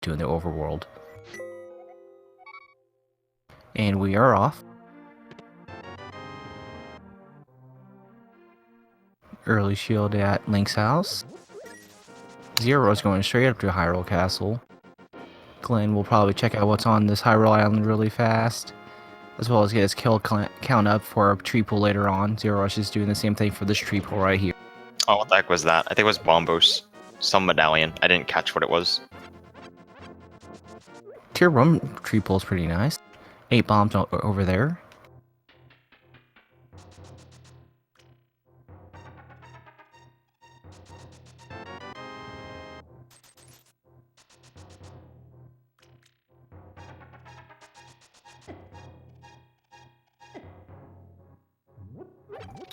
to in the overworld. And we are off. Early shield at Link's house. Zero is going straight up to Hyrule Castle. Glan will probably check out what's on this Hyrule Island really fast, as well as get his kill count up for a tree pool later on. Zerorush is doing the same thing for this tree pool right here. Oh, what the heck was that? I think it was Bombos. Some medallion. I didn't catch what it was. Tier 1 tree pool is pretty nice. 8 bombs over there.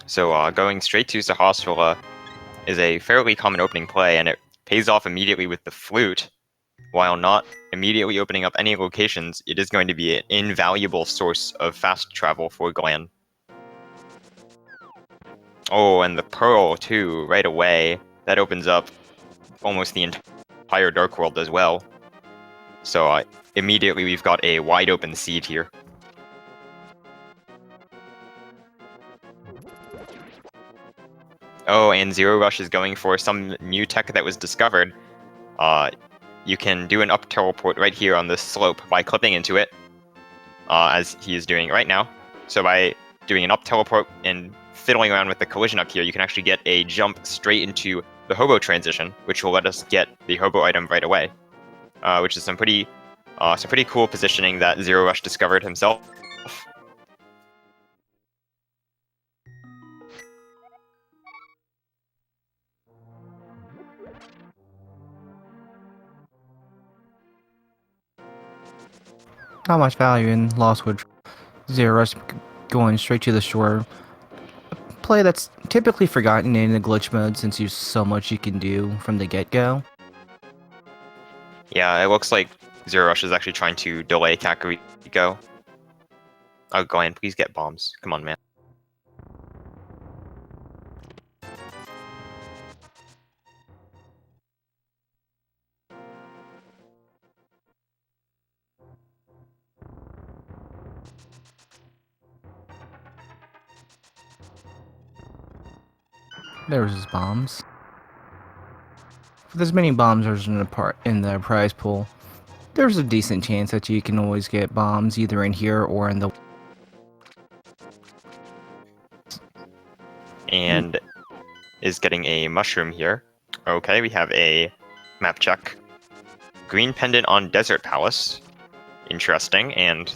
So going straight to Sahasrara is a fairly common opening play, and it pays off immediately with the flute. While not immediately opening up any locations, it is going to be an invaluable source of fast travel for Glan. Oh, and the Pearl too, right away. That opens up almost the entire Dark World as well. So immediately we've got a wide open seed here. Oh, and Zerorush is going for some new tech that was discovered. You can do an up teleport right here on this slope by clipping into it, as he is doing right now. So by doing an up teleport and fiddling around with the collision up here, you can actually get a jump straight into the hobo transition, which will let us get the hobo item right away, which is some pretty cool positioning that Zerorush discovered himself. Not much value in Lostwood. Zerorush going straight to the shore. A play that's typically forgotten in the glitch mode since there's so much you can do from the get-go. Yeah, it looks like Zerorush is actually trying to delay Kakariko. Oh, Glan, please get bombs. Come on, man. There's his bombs. With as many bombs as in the prize pool, there's a decent chance that you can always get bombs either in here or in the... And is getting a mushroom here. Okay, we have a map check. Green pendant on Desert Palace. Interesting, and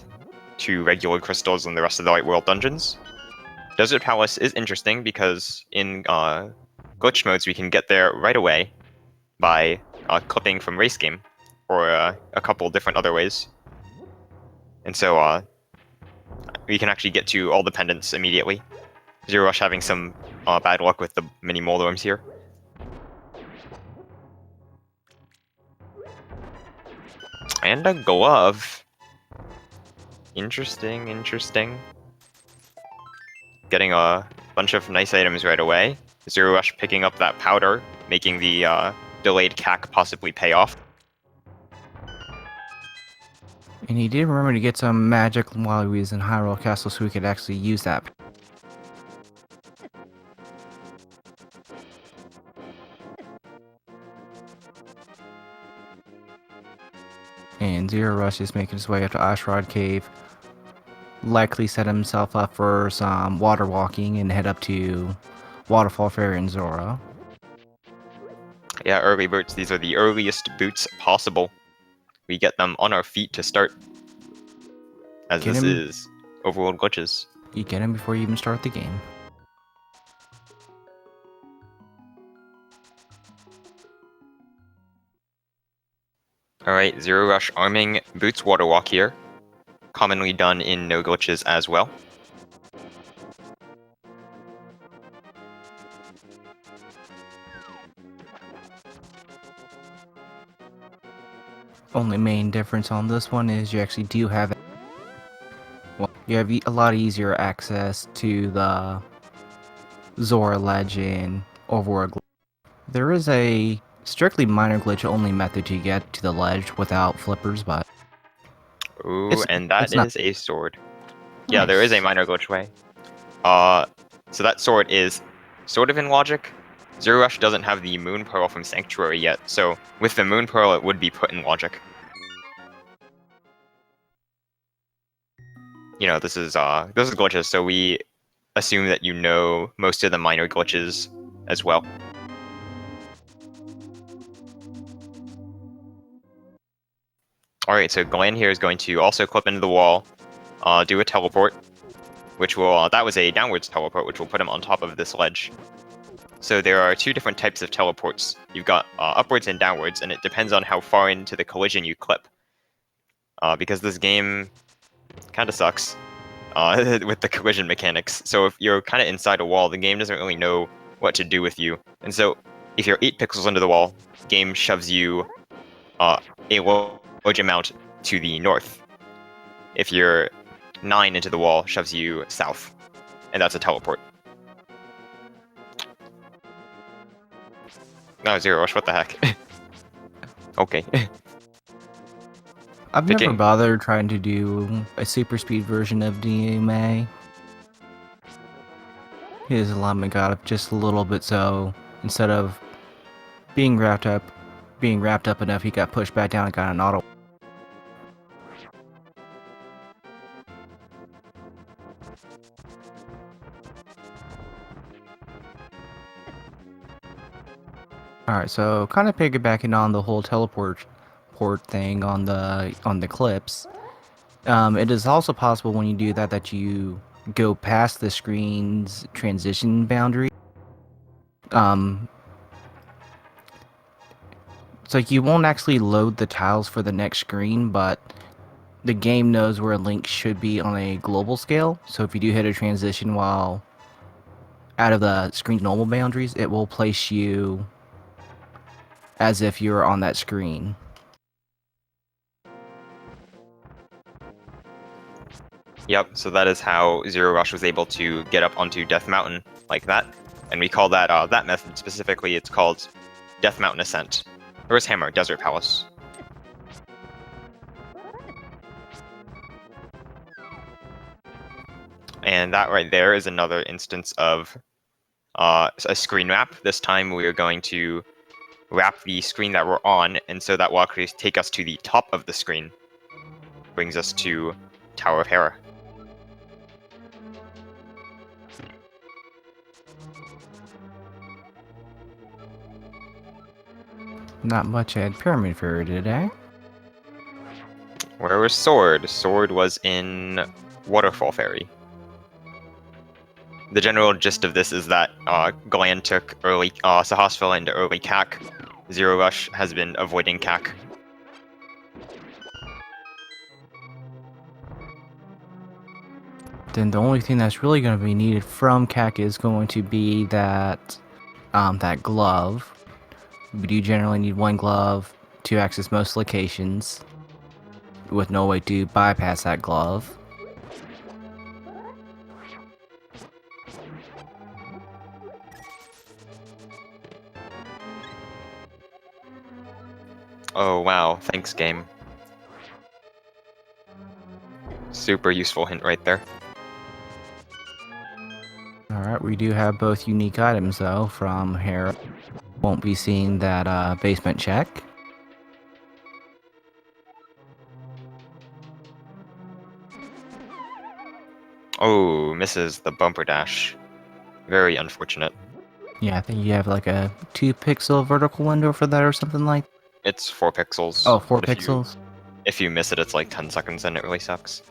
2 regular crystals in the rest of the Light World dungeons. Desert Palace is interesting because in glitch modes we can get there right away by clipping from race game, or a couple different other ways. And so we can actually get to all the pendants immediately. Zerorush having some bad luck with the mini Molorms here. And a glove. Interesting, interesting. Getting a bunch of nice items right away. Zerorush picking up that powder, making the delayed CAC possibly pay off. And he did remember to get some magic while he was in Hyrule Castle so he could actually use that. And Zerorush is making his way up to Ashrod Cave. Likely set himself up for some water walking and head up to Waterfall Fairy and Zora. Yeah, early boots. These are the earliest boots possible. We get them on our feet to start, as this is Overworld glitches. You get him before you even start the game. Alright, Zerorush arming Boots Water Walk here. Commonly done in no glitches as well. Only main difference on this one is you actually do have... Well, you have a lot easier access to the Zora Ledge in Overworld. There is a strictly minor glitch only method to get to the ledge without flippers, but Ooh, and that it's not is a sword. Yeah, there is a nice. minor glitch way. So that sword is sort of in logic. Zero Rush doesn't have the Moon Pearl from Sanctuary yet, so with the Moon Pearl, it would be put in logic. You know, this is glitches, so we assume that you know most of the minor glitches as well. Alright, so Glan here is going to also clip into the wall, do a teleport, which will, that was a downwards teleport, which will put him on top of this ledge. So there are two different types of teleports. You've got upwards and downwards, and it depends on how far into the collision you clip. Because this game kind of sucks with the collision mechanics. So if you're kind of inside a wall, the game doesn't really know what to do with you. And so if you're 8 pixels under the wall, the game shoves you a large amount to the north. If you're 9 into the wall, shoves you south. And that's a teleport. No, Zero Rush, what the heck? Okay. I've never Picking. bothered trying to do a super speed version of DMA. His alignment got up just a little bit, so instead of being wrapped up enough, he got pushed back down and got an auto. Alright, so kind of piggybacking on the whole teleport thing on the clips. It is also possible when you do that that you go past the screen's transition boundary. It's like you won't actually load the tiles for the next screen, but the game knows where a link should be on a global scale. So if you do hit a transition while out of the screen's normal boundaries, it will place you as if you're on that screen. Yep, so that is how Zero Rush was able to get up onto Death Mountain like that. And we call that, that method specifically, it's called Death Mountain Ascent. Where's Hammer? Desert Palace. And that right there is another instance of a screen wrap. This time we are going to wrap the screen that we're on, and so that will actually take us to the top of the screen. Brings us to Tower of Hera. Not much at Pyramid Fairy today. Where was Sword? Sword was in Waterfall Fairy. The general gist of this is that Glan took early Sahasrahla into early CAC. Zero Rush has been avoiding CAC. Then the only thing that's really going to be needed from CAC is going to be that that glove. We do generally need one glove to access most locations, with no way to bypass that glove. Oh wow, thanks game. Super useful hint right there. Alright, we do have both unique items though from Hera. Won't be seeing that basement check. Oh, misses the bumper dash. Very unfortunate. Yeah, I think you have like a 2 pixel vertical window for that or something like. It's 4 pixels. Oh, 4 but pixels? if you miss it, it's like 10 seconds and it really sucks.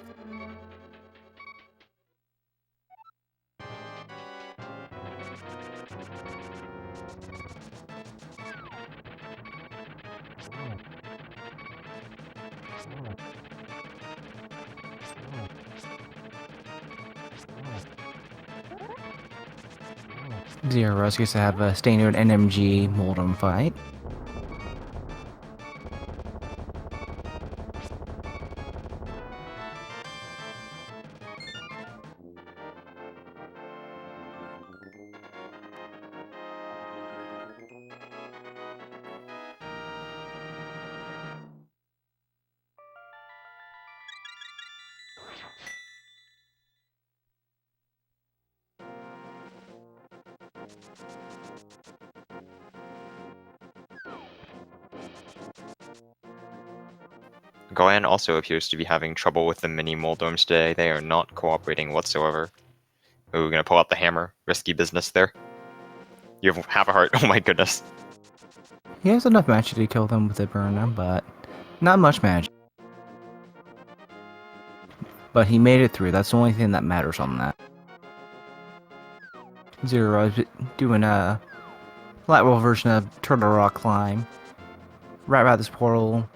Zero Rush used to have a standard NMG Mold'em fight. Glan also appears to be having trouble with the mini Moldomes today. They are not cooperating whatsoever. Oh, we're gonna pull out the hammer. Risky business there. You have half a heart. Oh my goodness. He has enough magic to kill them with a burner, but not much magic. But he made it through. That's the only thing that matters on that. Zero is doing a light roll version of Turtle Rock Climb. Right by this portal.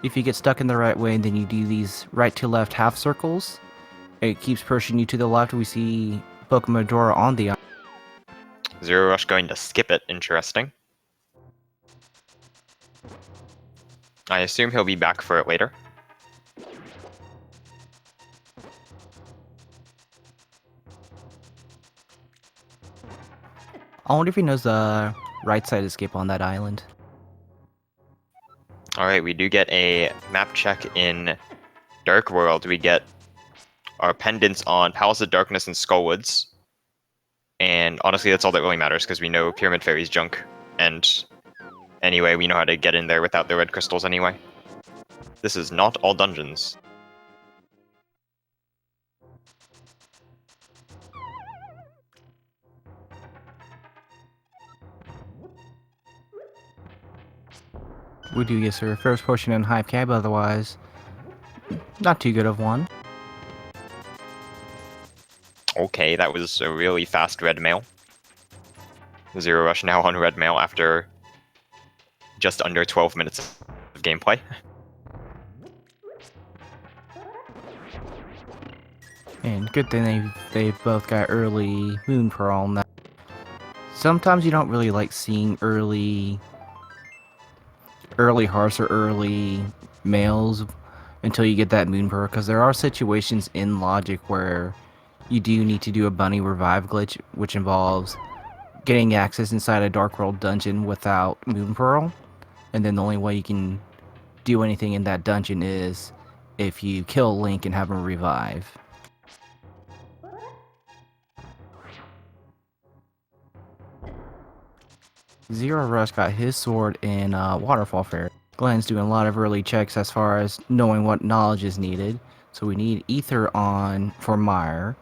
If you get stuck in the right way, then you do these right to left half circles. It keeps pushing you to the left. We see Pokemon Dora on the Zero Rush going to skip it. Interesting. I assume he'll be back for it later. I wonder if he knows the right side escape on that island. Alright, we do get a map check in Dark World. We get our pendants on Palace of Darkness and Skullwoods. And honestly, that's all that really matters, because we know Pyramid Fairy's junk. And anyway, we know how to get in there without the red crystals anyway. This is not all dungeons. We do get our first potion in Hype Cab, otherwise, not too good of one. Okay, that was a really fast red mail. Zero Rush now on red mail after just under 12 minutes of gameplay. And good thing they both got early Moon Pearl on that. Sometimes you don't really like seeing early hearts or early males until you get that Moon Pearl, because there are situations in Logic where you do need to do a bunny revive glitch, which involves getting access inside a Dark World dungeon without Moon Pearl, and then the only way you can do anything in that dungeon is if you kill Link and have him revive. Zero Rush got his sword in Waterfall Fair. Glen's doing a lot of early checks as far as knowing what knowledge is needed. So we need Ether on for Meyer.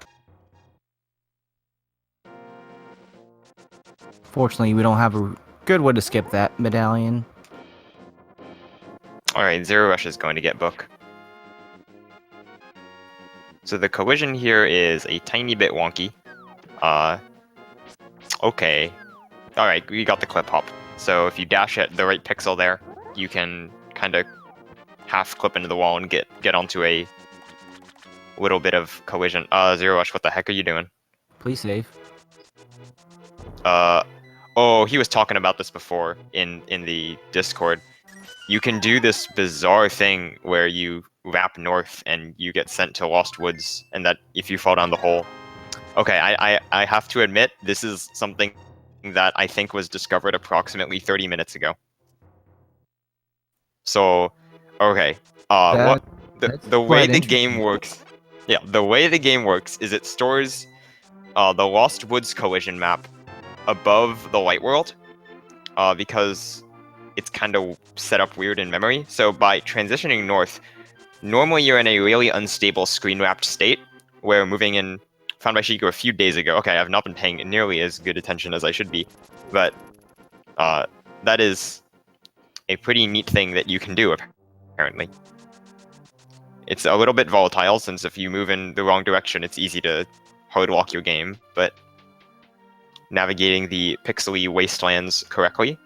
Fortunately, we don't have a good way to skip that medallion. Alright, Zero Rush is going to get Book. So the collision here is a tiny bit wonky. Okay. Alright, we got the clip hop. So if you dash at the right pixel there, you can kind of half clip into the wall and get onto a little bit of collision. Zero Rush, what the heck are you doing? Please save. Oh, he was talking about this before in the Discord. You can do this bizarre thing where you wrap north and you get sent to Lost Woods, and that if you fall down the hole. Okay, I have to admit, this is something that I think was discovered approximately 30 minutes ago. So, okay. The way the game works... Yeah, the way the game works is it stores the Lost Woods collision map above the Light World, because it's kind of set up weird in memory. So by transitioning north, normally you're in a really unstable screen-wrapped state, where moving in... Found by Shiko a few days ago. Okay, I've not been paying nearly as good attention as I should be, but that is a pretty neat thing that you can do, apparently. It's a little bit volatile, since if you move in the wrong direction, it's easy to hard lock your game, but navigating the pixely wastelands correctly.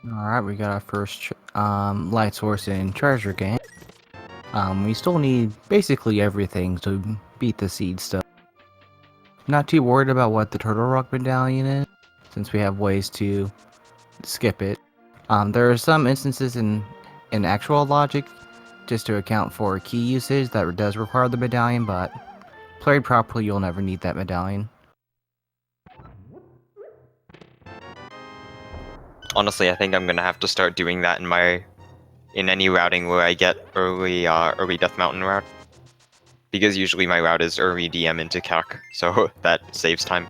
Alright, we got our first light source in Treasure Game. We still need basically everything to beat the seed stuff. Not too worried about what the Turtle Rock medallion is, since we have ways to skip it. There are some instances in actual Logic, just to account for key usage, that does require the medallion, but played properly, you'll never need that medallion. Honestly, I think I'm gonna have to start doing that in my in any routing where I get early Death Mountain route. Because usually my route is early DM into CAC, so that saves time.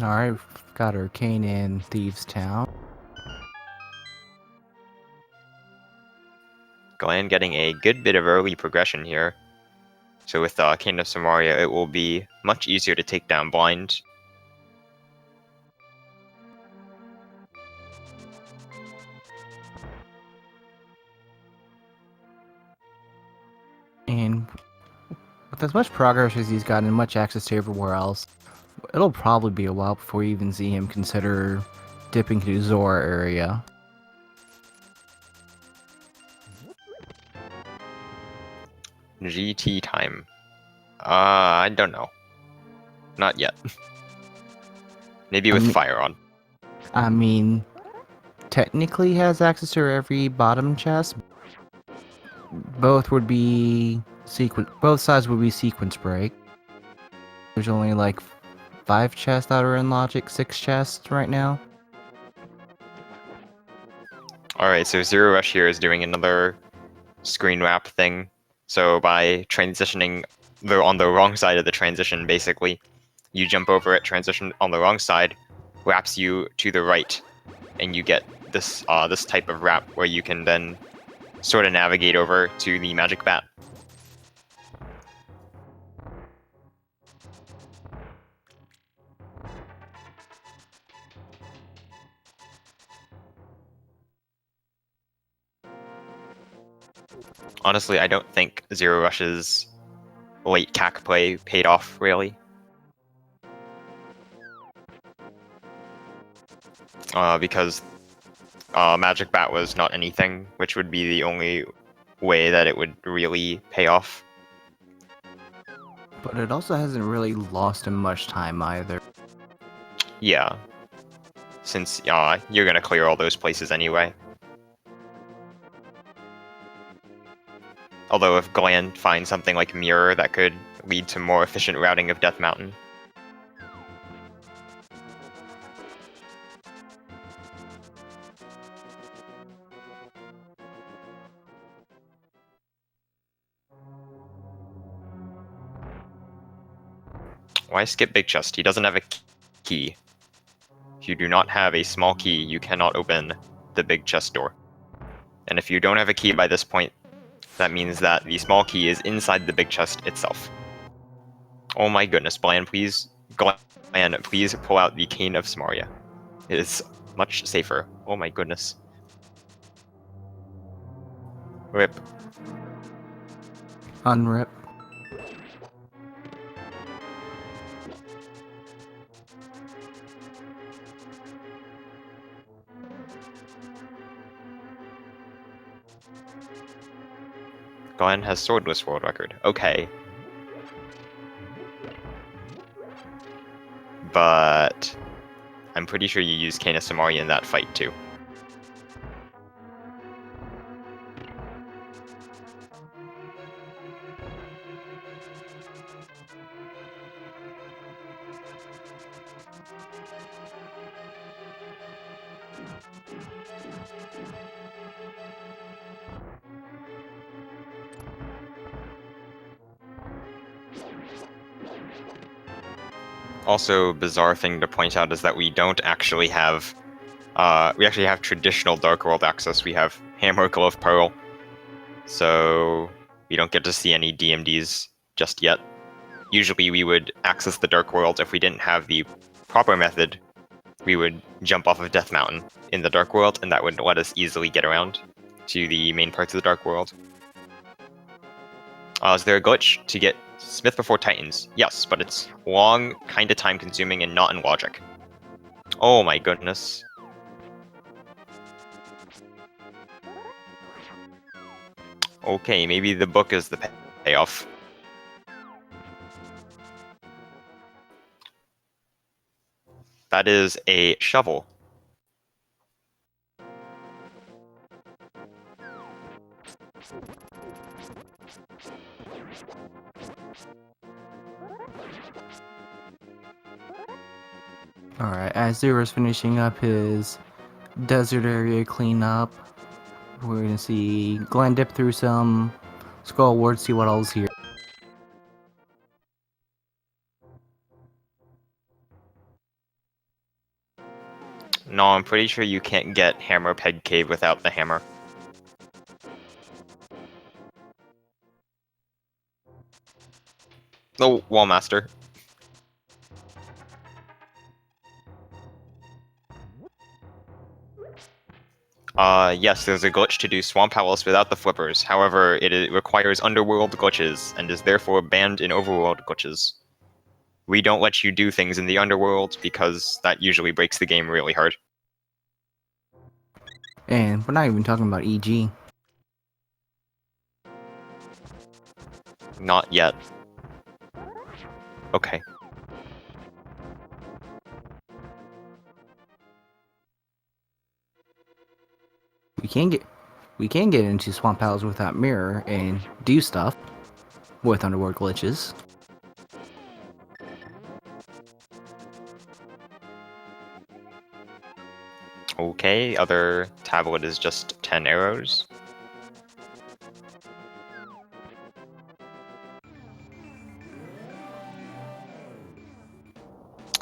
Alright, we've got Arcane in Thieves Town. Glan getting a good bit of early progression here. So with King of Samaria, it will be much easier to take down blind. And with as much progress as he's gotten and much access to everywhere else, it'll probably be a while before you even see him consider dipping to Zora area. GT time. I don't know. Not yet. Maybe with Fire on. I mean, technically he has access to every bottom chest. Both would be both sides would be sequence break. There's only like 5 chests that are in logic, 6 chests right now. Alright, so Zero Rush here is doing another screen wrap thing. So by transitioning on the wrong side of the transition, basically, you jump over it, transition on the wrong side, wraps you to the right, and you get this this type of wrap where you can then sort of navigate over to the magic bat. Honestly, I don't think Zero Rush's late CAC play paid off, really. Because Magic Bat was not anything, which would be the only way that it would really pay off. But it also hasn't really lost him much time either. Yeah. Since you're gonna clear all those places anyway. Although if Glan finds something like Mirror that could lead to more efficient routing of Death Mountain. Why skip Big Chest? He doesn't have a key. If you do not have a small key, you cannot open the big chest door. And if you don't have a key by this point, that means that the small key is inside the big chest itself. Oh my goodness, Glan, please pull out the Cane of Samaria. It is much safer. Oh my goodness. Rip. Unrip. Glan has swordless world record. Okay. But I'm pretty sure you use Cane of Samaria in that fight too. Also, bizarre thing to point out is that we don't actually have we actually have traditional Dark World access. We have Hammer Glove Pearl, so we don't get to see any DMDs just yet. Usually we would access the Dark World if we didn't have the proper method. We would jump off of Death Mountain in the Dark World, and that would let us easily get around to the main parts of the Dark World. Is there a glitch to get Smith before Titans? Yes, but it's long, kinda time-consuming, and not in logic. Oh my goodness. Okay, maybe the book is the payoff. That is a shovel. Alright, as Zero's finishing up his desert area cleanup, we're gonna see Glenn dip through some scroll awards, see what all's here. No, I'm pretty sure you can't get Hammer Peg Cave without the hammer. Oh, Wallmaster. Yes, there's a glitch to do Swamp Palace without the flippers. However, it requires Underworld glitches, and is therefore banned in Overworld glitches. We don't let you do things in the Underworld, because that usually breaks the game really hard. And we're not even talking about EG. Not yet. Okay. We can get into Swamp Palace without Mirror and do stuff with Underworld glitches. Okay, other tablet is just 10 arrows.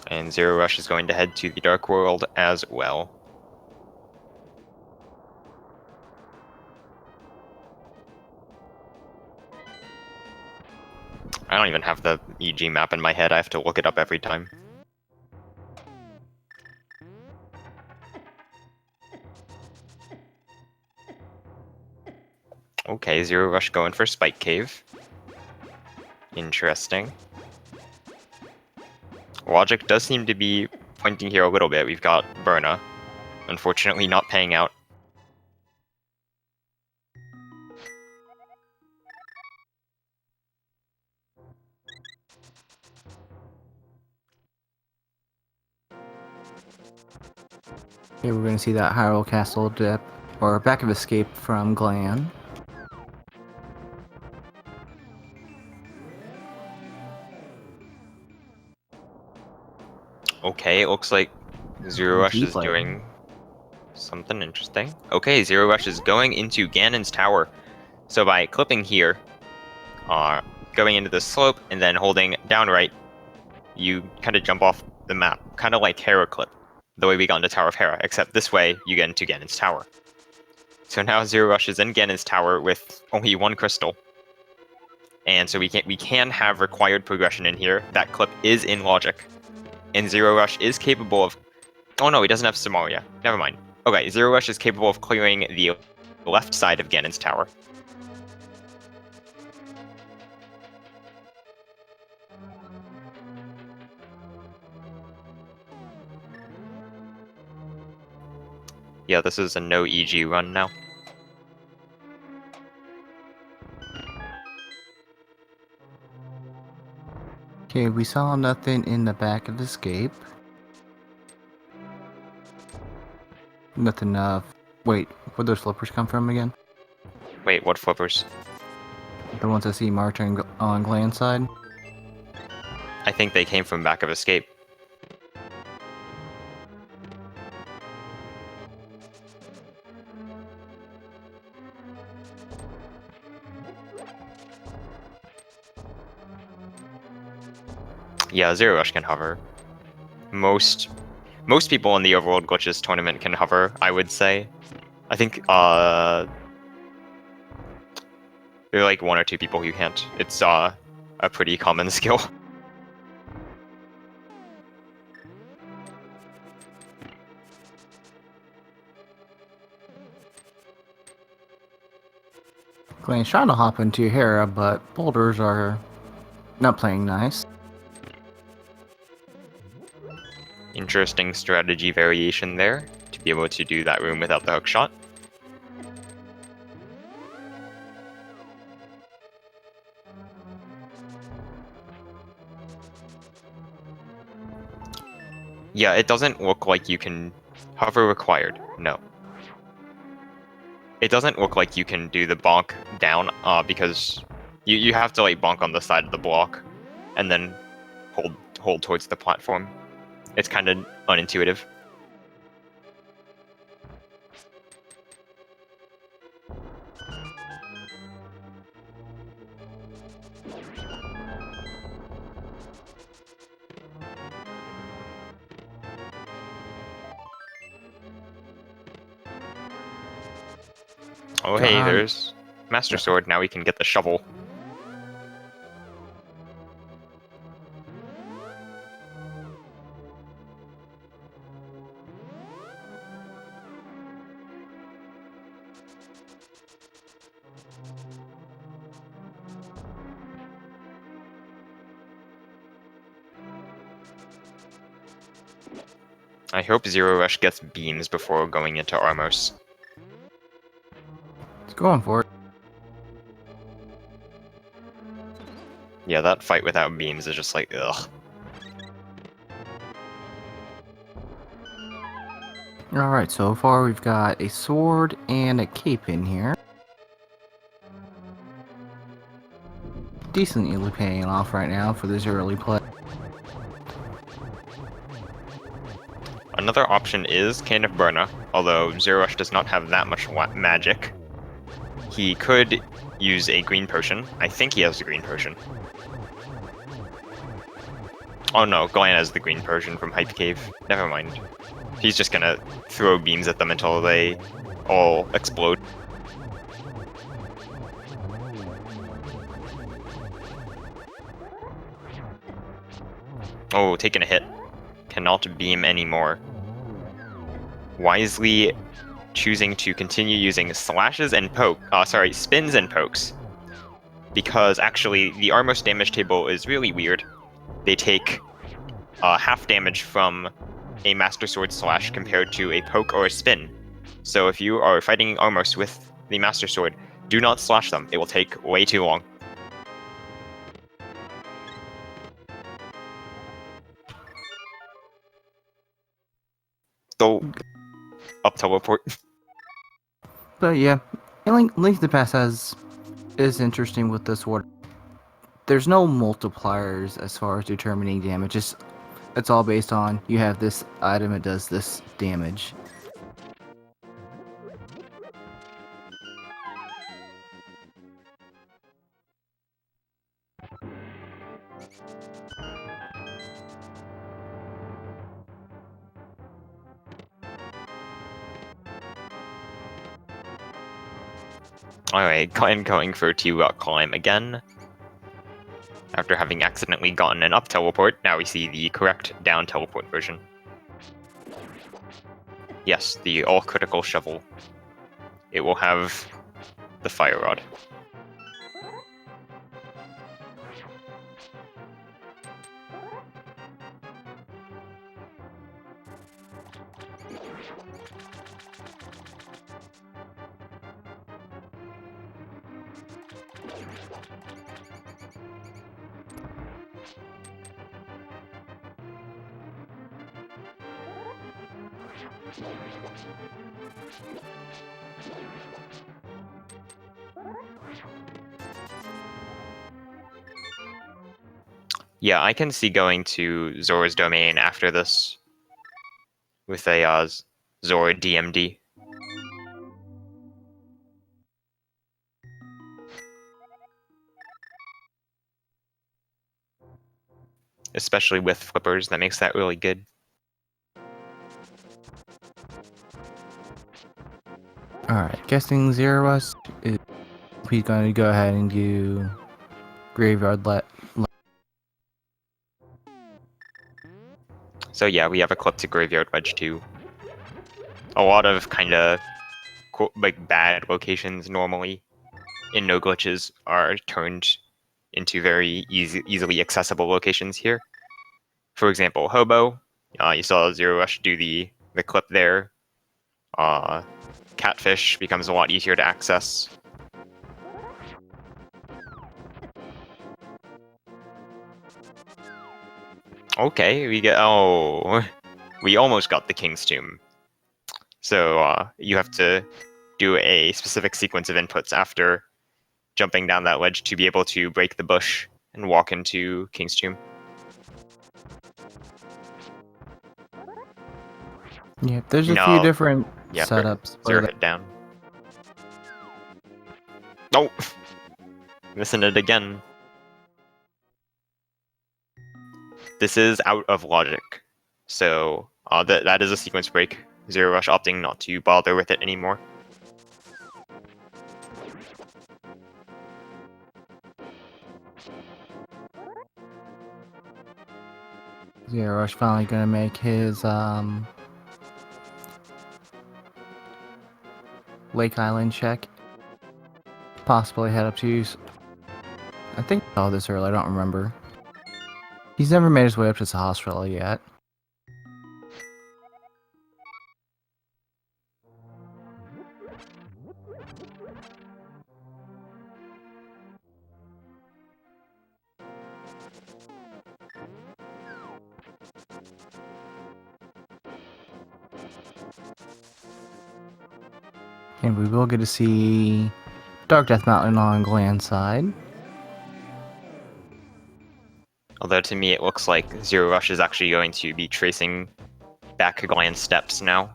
And Zero Rush is going to head to the Dark World as well. I don't even have the EG map in my head, I have to look it up every time. Okay, Zero Rush going for Spike Cave. Interesting. Logic does seem to be pointing here a little bit. We've got Burna, unfortunately not paying out. Here we're gonna see that Hyrule Castle dip, or back of escape from Glan. Okay, it looks like Zero Rush is doing something interesting. Okay, Zero Rush is going into Ganon's tower. So by clipping here, going into the slope, and then holding down right, you kind of jump off the map. Kind of like Hera clip, the way we got into Tower of Hera, except this way you get into Ganon's tower. So now Zero Rush is in Ganon's tower with only one crystal. And so we can have required progression in here. That clip is in logic. And Zero Rush is capable of... Oh no, he doesn't have Samaria. Never mind. Okay, Zero Rush is capable of clearing the left side of Ganon's tower. Yeah, this is a no EG run now. Okay, we saw nothing in the back of escape. Nothing, wait, where'd those flippers come from again? Wait, what flippers? The ones I see marked on Glan's side? I think they came from back of escape. Yeah, Zero Rush can hover. Most people in the Overworld Glitches tournament can hover, I would say. I think, there are like 1 or 2 people who can't. It's, a pretty common skill. Glan's trying to hop into Hera, but boulders are not playing nice. Interesting strategy variation there, to be able to do that room without the hook shot. Yeah, it doesn't look like you can... Hover required. No. It doesn't look like you can do the bonk down, because you have to like bonk on the side of the block, and then hold towards the platform. It's kind of unintuitive. Oh hey, God. there's Master Sword. Now we can get the shovel. I hope Zero Rush gets beams before going into Armos. It's going for it. Yeah, that fight without beams is just like, ugh. Alright, so far we've got a sword and a cape in here. Decently paying off right now for this early play. Another option is Can of Burna, although Zero Rush does not have that much magic. He could use a green potion. I think he has a green potion. Oh no, Glan has the green potion from Hype Cave. Never mind. He's just gonna throw beams at them until they all explode. Oh, taking a hit. Cannot beam anymore. Wisely choosing to continue using slashes and spins and pokes. Because actually, the Armos damage table is really weird. They take half damage from a Master Sword slash compared to a poke or a spin. So if you are fighting Armos with the Master Sword, do not slash them. It will take way too long. So, up teleport. But yeah, Link to the Past is interesting with this sword. There's no multipliers as far as determining damage. It's all based on you have this item, it does this damage. Alright, Glan going for to climb again. After having accidentally gotten an up teleport, now we see the correct down teleport version. Yes, the all critical shovel. It will have the fire rod. Yeah, I can see going to Zora's Domain after this with a Zora DMD. Especially with flippers, that makes that really good. Alright, guessing Zero Rush is he's going to go ahead and do Graveyard So yeah, we have a clip to Graveyard Wedge too. A lot of kind of like bad locations normally in no glitches are turned into very easily accessible locations here. For example, Hobo. You saw Zero Rush do the clip there. Catfish becomes a lot easier to access. Okay, we get... Oh... we almost got the King's Tomb. So you have to do a specific sequence of inputs after jumping down that ledge to be able to break the bush and walk into King's Tomb. Yeah, there's a few No. different Yeah, setups. Zero hit down. Oh! Missing it again. This is out of logic. So that is a sequence break. Zero Rush opting not to bother with it anymore. Zero Rush finally gonna make his Lake Island check. Possibly head up to. I think I saw this earlier. I don't remember. He's never made his way up to the hospital yet. And we will get to see Dark Death Mountain on Glan's side. Although to me it looks like Zero Rush is actually going to be tracing back Glan's steps now.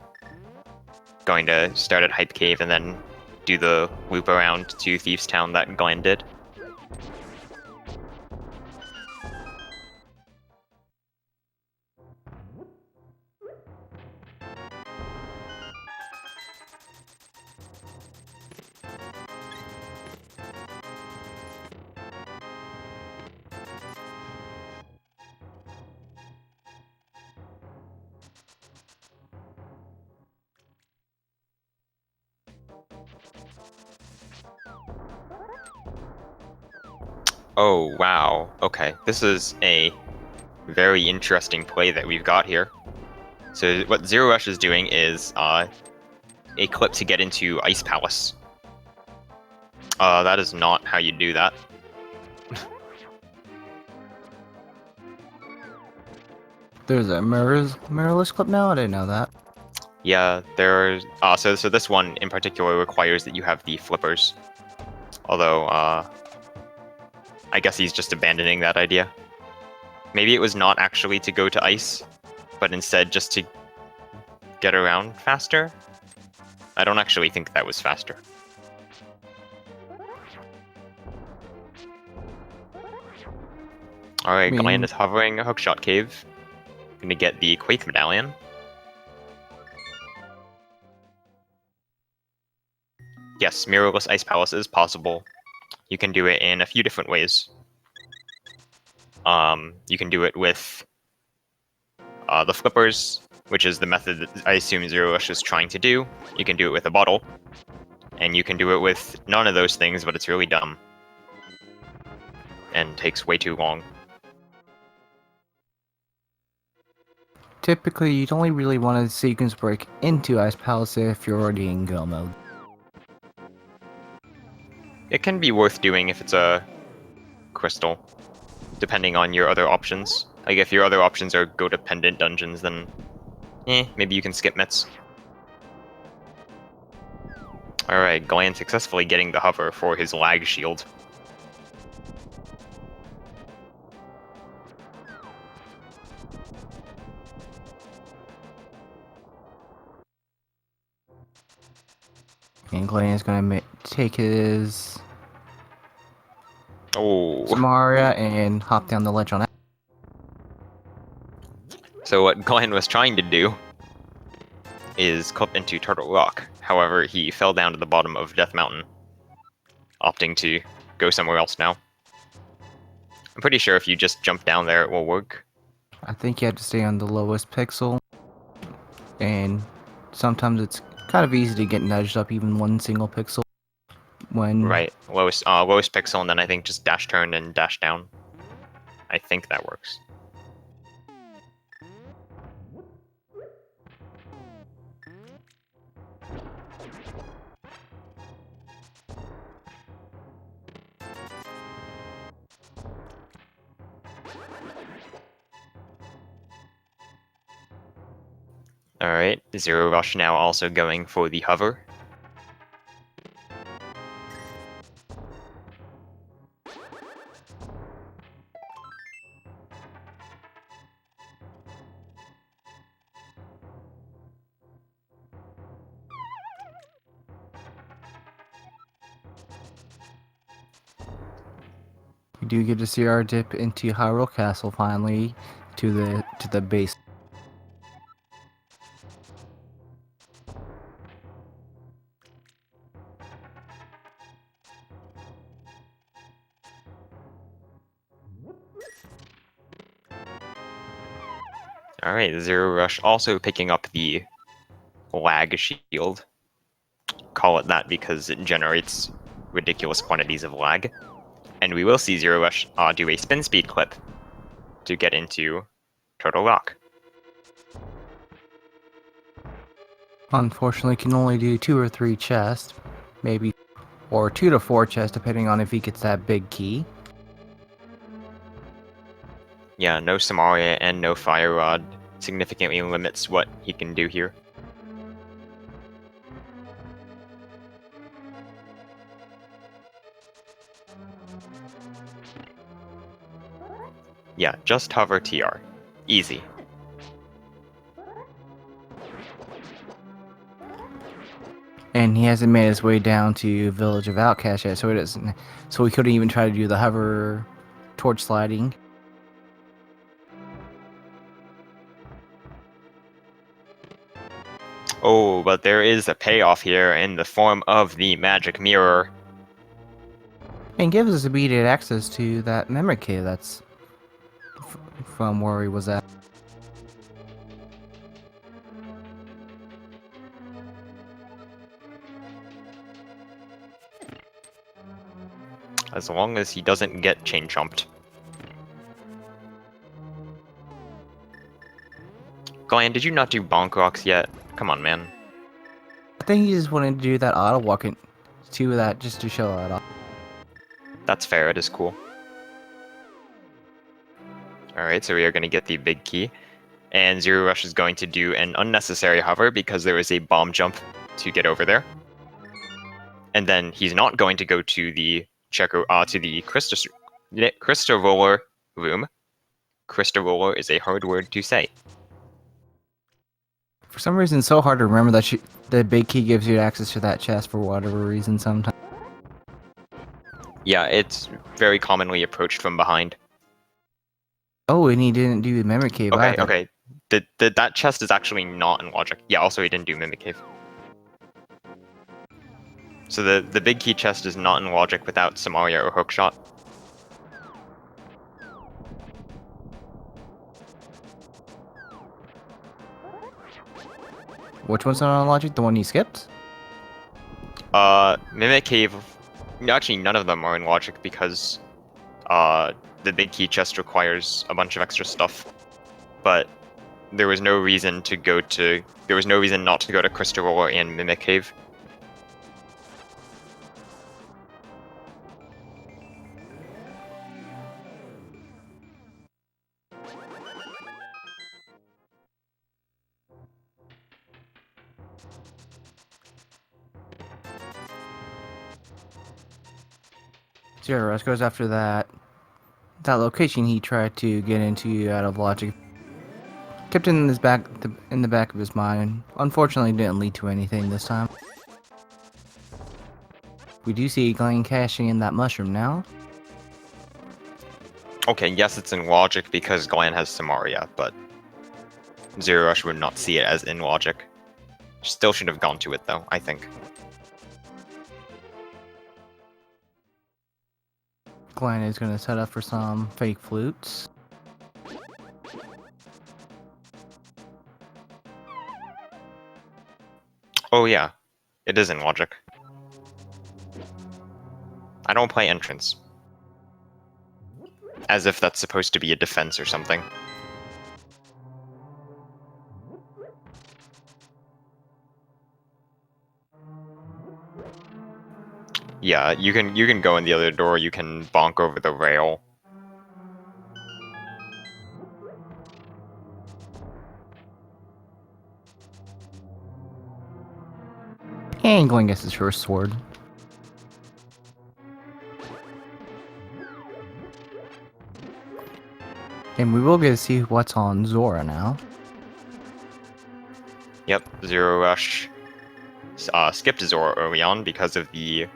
Going to start at Hype Cave and then do the loop around to Thieves Town that Glan did. Oh, wow. Okay, this is a very interesting play that we've got here. So what Zero Rush is doing is a clip to get into Ice Palace. That is not how you do that. There's a mirrorless clip now? I didn't know that. Yeah, there's so this one in particular requires that you have the flippers. Although I guess he's just abandoning that idea. Maybe it was not actually to go to ice, but instead just to get around faster. I don't actually think that was faster. Alright, Glan is hovering a hookshot cave. Gonna get the Quake Medallion. Yes, mirrorless Ice Palace is possible. You can do it in a few different ways. You can do it with the flippers, which is the method that I assume Zero Rush is trying to do. You can do it with a bottle. And you can do it with none of those things, but it's really dumb. And takes way too long. Typically, you'd only really want to sequence break into Ice Palace if you're already in go mode. It can be worth doing if it's a crystal, depending on your other options. Like, if your other options are go-dependent dungeons, then maybe you can skip mitts. Alright, Glan successfully getting the hover for his lag shield. And Glan is going to take his Oh. Samaria and hop down the ledge on it. So what Glan was trying to do is clip into Turtle Rock. However, he fell down to the bottom of Death Mountain, opting to go somewhere else now. I'm pretty sure if you just jump down there, it will work. I think you have to stay on the lowest pixel, and sometimes it's kind of easy to get nudged up even one single pixel. Right, lowest pixel, and then I think just dash turn and dash down. I think that works. Alright, Zero Rush now also going for the hover. We do get to see our dip into Hyrule Castle finally to the base. Alright, Zero Rush also picking up the lag shield. Call it that because it generates ridiculous quantities of lag. And we will see Zero Rush do a spin speed clip to get into Turtle Rock. Unfortunately, can only do 2 or 3 chests, maybe, or 2 to 4 chests depending on if he gets that big key. Yeah, no Samaria and no Fire Rod significantly limits what he can do here. Yeah, just hover TR. Easy. And he hasn't made his way down to Village of Outcast yet, so he doesn't. So he couldn't even try to do the hover torch sliding. Oh, but there is a payoff here in the form of the magic mirror. And gives us immediate access to that memory cave that's from where he was at. As long as he doesn't get chain jumped. Glan, did you not do bonk rocks yet? Come on, man. I think he just wanted to do that auto walking to that just to show that off. That's fair, it is cool. Alright, so we are going to get the big key. And Zero Rush is going to do an unnecessary hover because there is a bomb jump to get over there. And then he's not going to go to the Crystal Roller room. Crystal Roller is a hard word to say. For some reason, it's so hard to remember that the big key gives you access to that chest for whatever reason sometimes. Yeah, it's very commonly approached from behind. Oh, and he didn't do the memory cave Okay, either. okay. That chest is actually not in logic. Yeah, also he didn't do Mimic Cave. So the big key chest is not in logic without Samaria or Hookshot. Which one's not on logic? The one you skipped? Mimic Cave... Actually, none of them are in logic because the big key chest requires a bunch of extra stuff. But there was no reason to go to... There was no reason not to go to Crystal Roller and Mimic Cave. Zero Rush goes after that location he tried to get into out of logic. Kept it in his in the back of his mind. Unfortunately, didn't lead to anything this time. We do see Glan cashing in that mushroom now. Okay, yes, it's in logic because Glan has Samaria, but Zero Rush would not see it as in logic. Still should have gone to it though, I think. Glan is going to set up for some fake flutes. Oh yeah, it is in logic. I don't play entrance. As if that's supposed to be a defense or something. Yeah, you can go in the other door, you can bonk over the rail. And Glen gets his first sword. And we will get to see what's on Zora now. Yep, Zero Rush skipped Zora early on because of the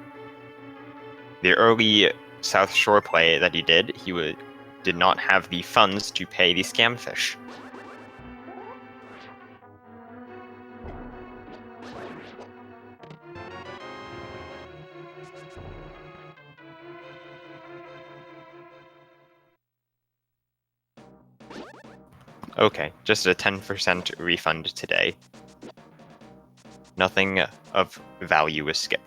early South Shore play that he did. He did not have the funds to pay the scam fish. Okay, just a 10% refund today. Nothing of value was skipped.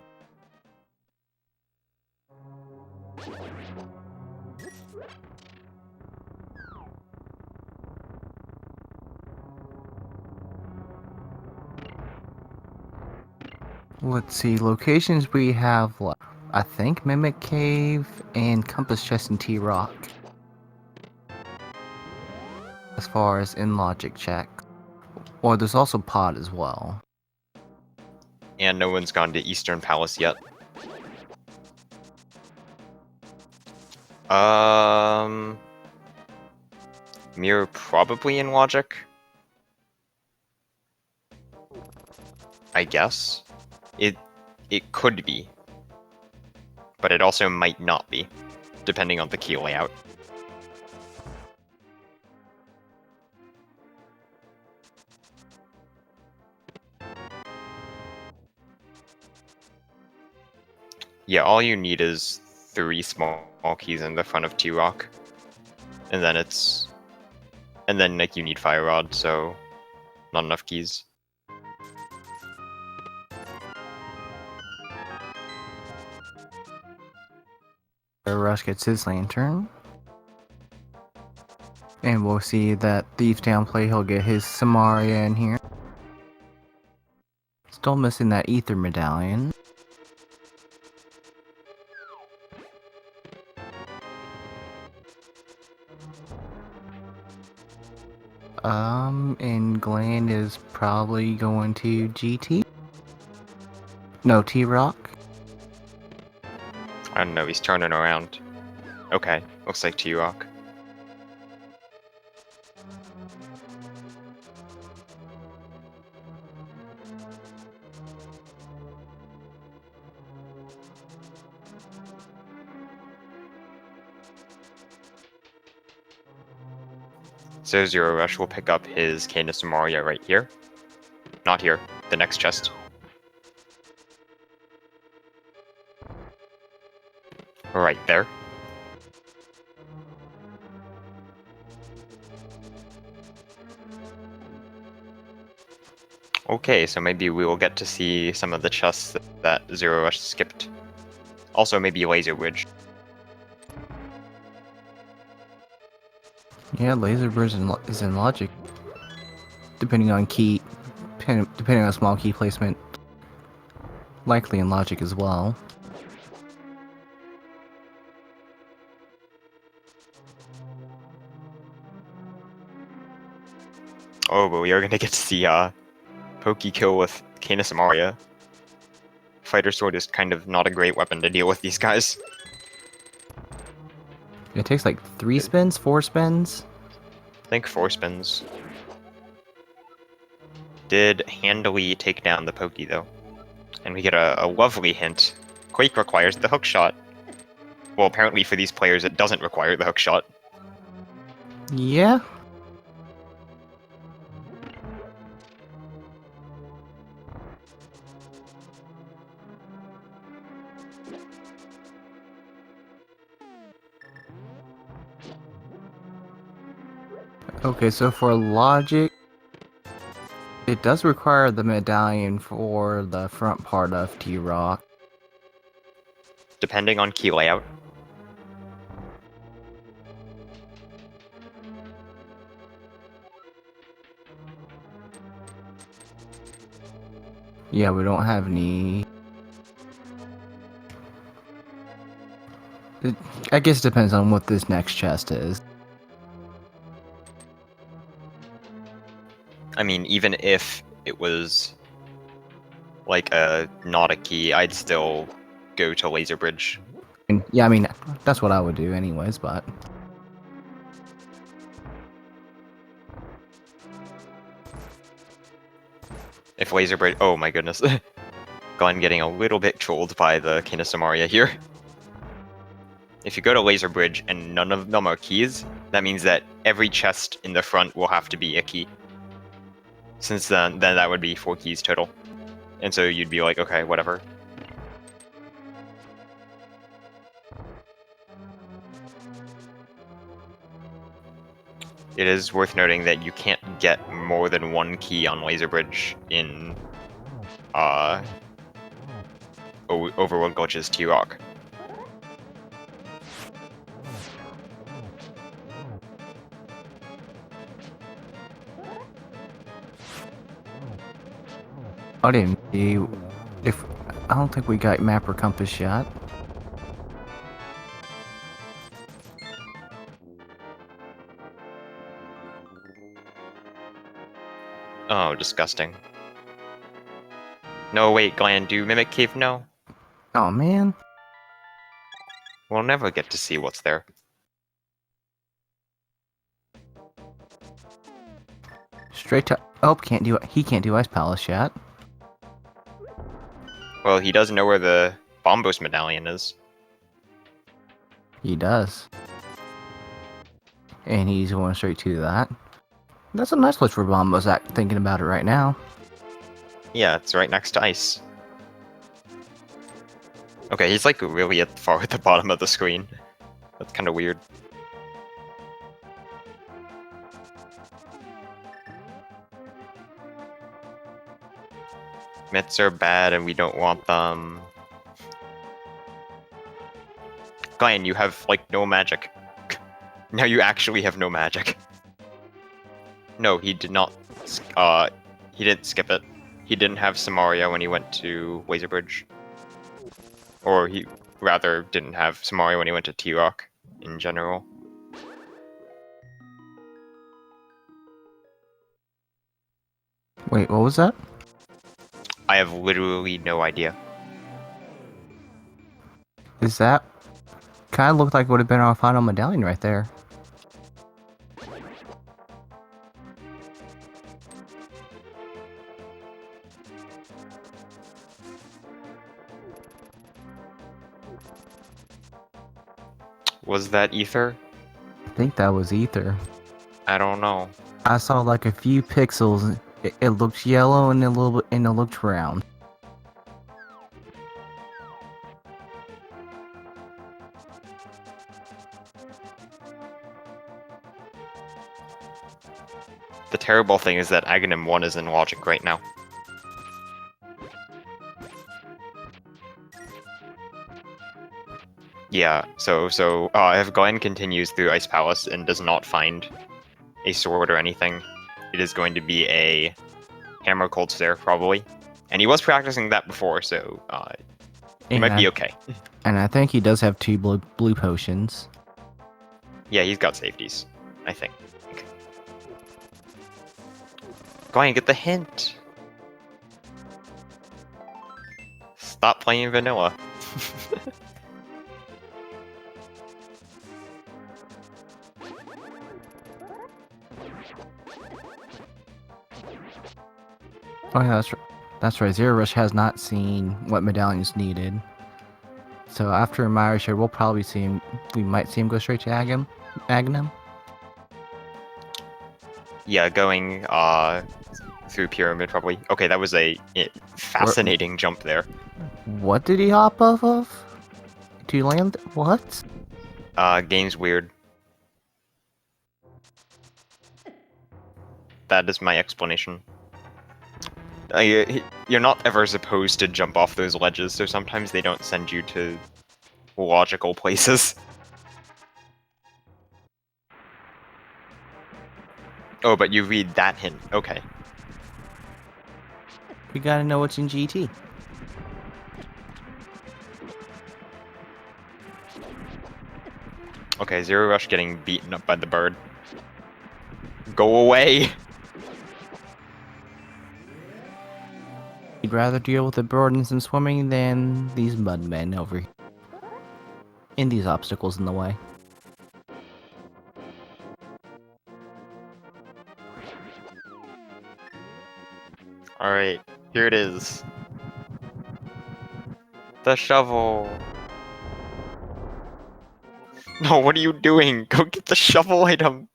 Let's see, locations we have left. I think Mimic Cave and Compass Chest and T-Rock. As far as in logic check. Or there's also Pod as well. And no one's gone to Eastern Palace yet. Mirror probably in logic. I guess. It could be. But it also might not be, depending on the key layout. Yeah, all you need is 3 small keys in the front of T-Rock. And then like you need Fire Rod, so not enough keys. Rush gets his lantern. And we'll see that Thief downplay, he'll get his Samaria in here. Still missing that Ether medallion. And Glan is probably going to GT? No, T-Rock? I don't know, he's turning around. Okay, looks like T-Rock. So Zero Rush will pick up his Canis Maria right here. Not here, the next chest. Right there. Okay, so maybe we will get to see some of the chests that Zero Rush skipped. Also, maybe Laser Bridge. Yeah, Laser Bridge is in logic. Depending on small key placement. Likely in logic as well. Oh, but we are gonna get to see Pokey kill with Canis Maria. Fighter Sword is kind of not a great weapon to deal with these guys. It takes like 3 spins, 4 spins. I think 4 spins. Did handily take down the Pokey though. And we get a lovely hint. Quake requires the hook shot. Well, apparently for these players it doesn't require the hook shot. Yeah. Okay, so for logic, it does require the medallion for the front part of T-Rock. Depending on key layout. Yeah, we don't have any... I guess it depends on what this next chest is. I mean, even if it was like not a key, I'd still go to Laser Bridge. And yeah, I mean, that's what I would do anyways, but... If Laser Bridge... Oh my goodness. Glenn getting a little bit trolled by the King of Samaria here. If you go to Laser Bridge and none of them are keys, that means that every chest in the front will have to be a key. Since then that would be 4 keys total. And so you'd be like, okay, whatever. It is worth noting that you can't get more than 1 key on Laser Bridge in Overworld Glitches T-Rock. I didn't see if... I don't think we got map or compass yet. Oh, disgusting. No, wait, Glan, do Mimic Cave no? Oh, man. We'll never get to see what's there. Straight to... Oh, can't do it. He can't do Ice Palace yet. Well, he does know where the Bombos medallion is. He does. And he's going straight to that. That's a nice place for Bombos, thinking about it right now. Yeah, it's right next to ice. Okay, he's like really far at the bottom of the screen. That's kind of weird. Myths are bad and we don't want them. Glan, you have like no magic. Now you actually have no magic. No, he did not. He didn't skip it. He didn't have Samaria when he went to Laser Bridge. Or he rather didn't have Samaria when he went to T-Rock in general. Wait, what was that? I have literally no idea. Is that... Kind of looked like it would have been our final medallion right there. Was that Ether? I think that was Ether. I don't know. I saw like a few pixels. It looked yellow and a little bit, and it looked round. The terrible thing is that Aghanim 1 is in logic right now. Yeah, so if Glenn continues through Ice Palace and does not find a sword or anything, it is going to be a Hammer Cold Stare, probably. And he was practicing that before, so he might be okay. And I think he does have 2 blue potions. Yeah, he's got safeties, I think. Glenn, get the hint! Stop playing vanilla. Oh yeah, that's right. Zero Rush has not seen what medallions needed. So after Myra share, we'll probably see him. We might see him go straight to Aghanim. Yeah, going through Pyramid probably. Okay, that was a fascinating jump there. What did he hop off of? To land? What? Game's weird. That is my explanation. You're not ever supposed to jump off those ledges, so sometimes they don't send you to logical places. Oh, but you read that hint. Okay. We gotta know what's in GT. Okay, Zero Rush getting beaten up by the bird. Go away! I'd rather deal with the burdens in swimming than these mudmen over here. And these obstacles in the way. Alright, here it is. The shovel. No, what are you doing? Go get the shovel item.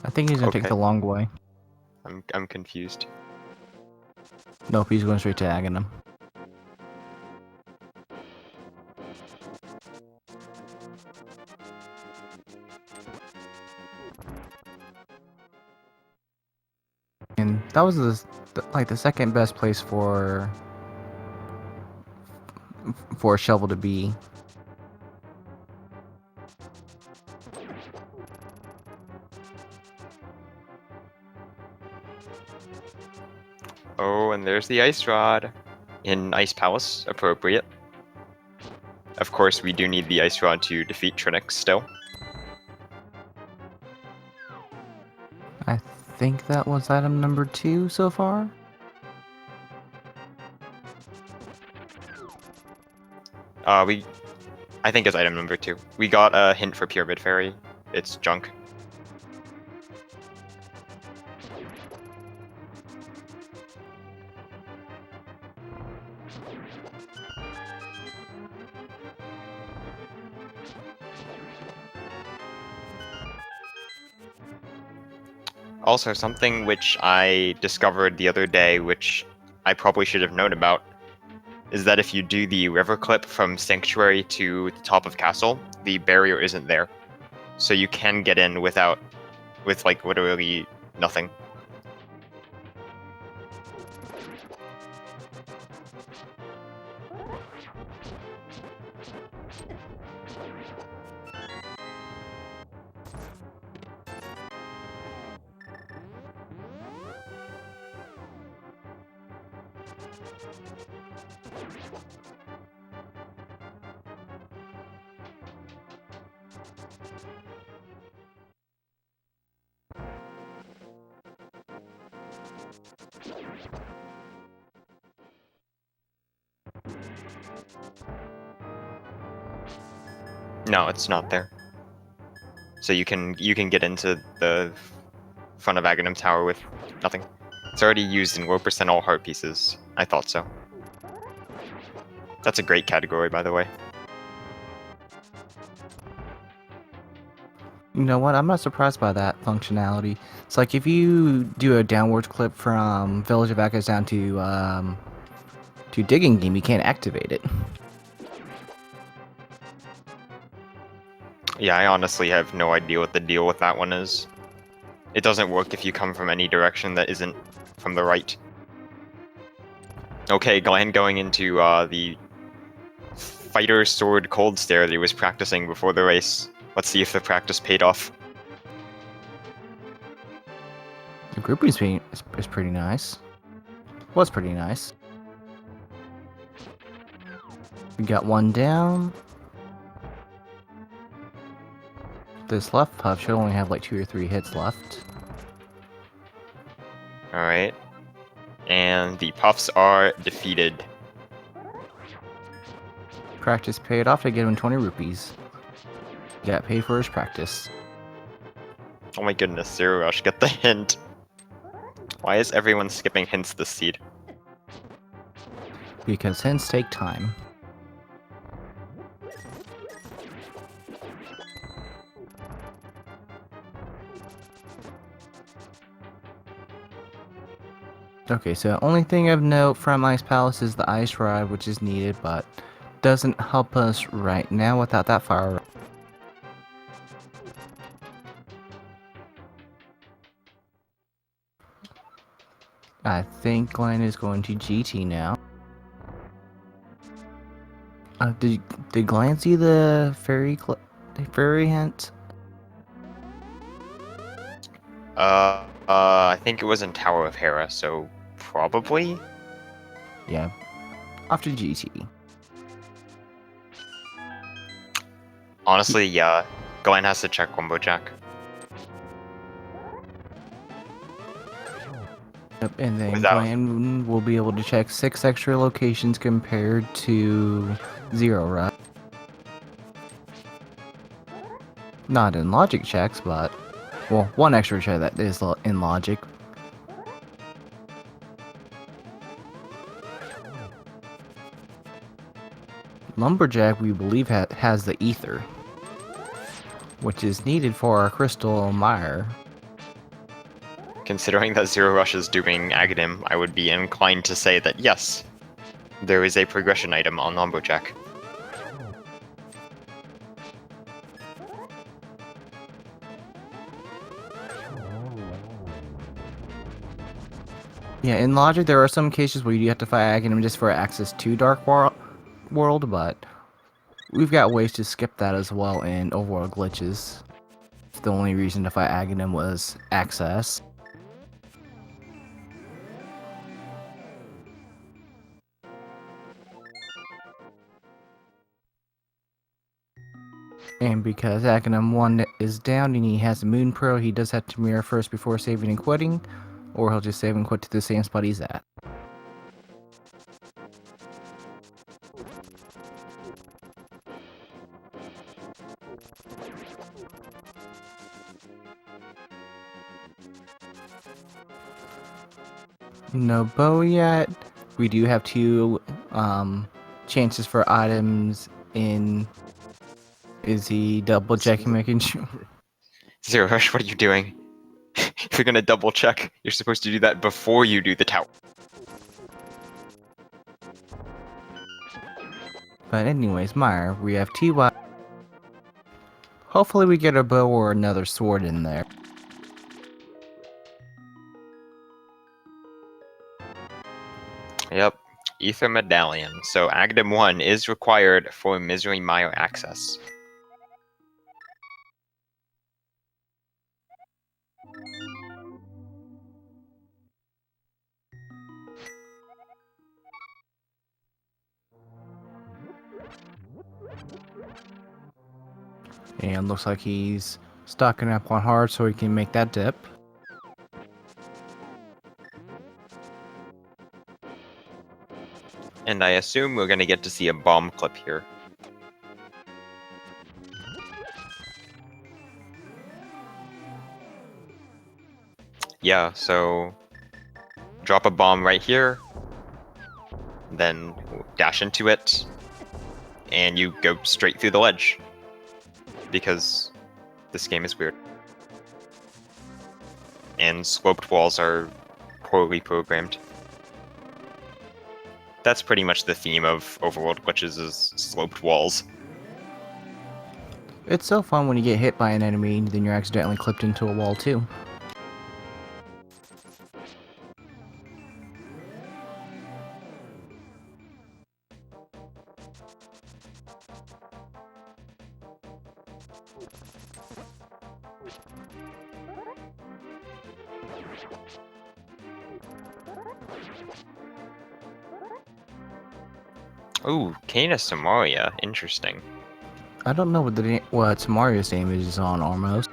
I think he's gonna take Okay. the long way. I'm confused. Nope, he's going straight to Aghanim. And that was the second best place for a shovel to be. Oh, and there's the ice rod. In Ice Palace, appropriate. Of course, we do need the ice rod to defeat Trinix still. I think that was item number 2 so far. I think it's item number 2. We got a hint for Pyramid Fairy. It's junk. Also, something which I discovered the other day, which I probably should have known about, is that if you do the river clip from Sanctuary to the top of Castle, the barrier isn't there. So you can get in with like literally nothing. No, it's not there. So you can get into the front of Aghanim Tower with nothing. It's already used in low percent all heart pieces. I thought so. That's a great category, by the way. You know what? I'm not surprised by that functionality. It's like if you do a downward clip from Village of Echoes down to Digging Game, you can't activate it. Yeah, I honestly have no idea what the deal with that one is. It doesn't work if you come from any direction that isn't from the right. Okay, Glan going into the fighter sword cold stare that he was practicing before the race. Let's see if the practice paid off. The grouping is pretty nice. Was pretty nice. We got one down. This left puff should only have like 2 or 3 hits left. Alright. And the puffs are defeated. Practice paid off to get him 20 rupees. He got paid for his practice. Oh my goodness, Zero Rush, get the hint. Why is everyone skipping hints this seed? Because hints take time. Okay, so only thing of note from Ice Palace is the ice ride, which is needed, but doesn't help us right now without that fire. I think Glan is going to GT now. Did Glan see the fairy hint? I think it was in Tower of Hera, so probably? Yeah, after GT. Honestly, yeah. Glan has to check Wumbo Jack. Yep, and then Without- Glan will be able to check 6 extra locations compared to Zero Rush. Not in logic checks, but well, 1 extra check that is in logic. Lumberjack, we believe, has the ether, which is needed for our crystal mire. Considering that Zero Rush is doing Aghanim, I would be inclined to say that yes, there is a progression item on Lumberjack. Yeah, in logic, there are some cases where you do have to fight Aghanim just for access to Dark World, but we've got ways to skip that as well in Overworld glitches. If the only reason to fight Aghanim was access. And because Aghanim 1 is down and he has a Moon Pearl, he does have to mirror first before saving and quitting, or he'll just save and quit to the same spot he's at. No bow yet. We do have 2 chances for items in... Is he double checking, making sure? Zero Rush, what are you doing? If you're gonna double check, you're supposed to do that before you do the tower. But anyways, Mire, we have 2 Hopefully we get a bow or another sword in there. Yep, Ether Medallion. So Aghanim 1 is required for Misery Mire access. And looks like he's stocking up on hard so he can make that dip. And I assume we're gonna get to see a bomb clip here. Yeah, so drop a bomb right here, then dash into it, and you go straight through the ledge. Because this game is weird. And sloped walls are poorly programmed. That's pretty much the theme of Overworld glitches, is sloped walls. It's so fun when you get hit by an enemy and then you're accidentally clipped into a wall too. Ooh, Kana Samaria, interesting. I don't know what Mario's name is on almost.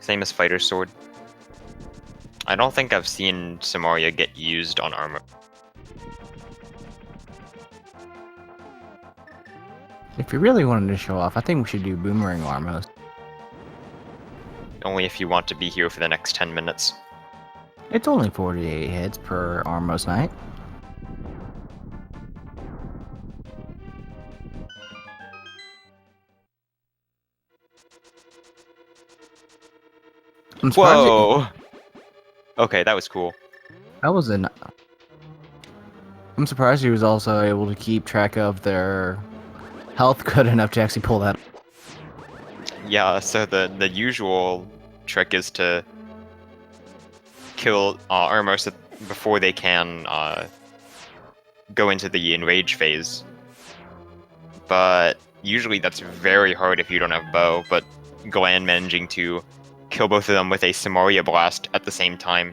Same as Fighter Sword. I don't think I've seen Samaria get used on armor. If you really wanted to show off, I think we should do Boomerang Armos. Only if you want to be here for the next 10 minutes. It's only 48 hits per Armos night. I'm surprised Whoa! Okay, that was cool. I'm surprised he was also able to keep track of their health good enough to actually pull that. Yeah, so the usual trick is to kill Armos before they can go into the enrage phase. But usually that's very hard if you don't have bow, but Glan managing to kill both of them with a Samaria blast at the same time.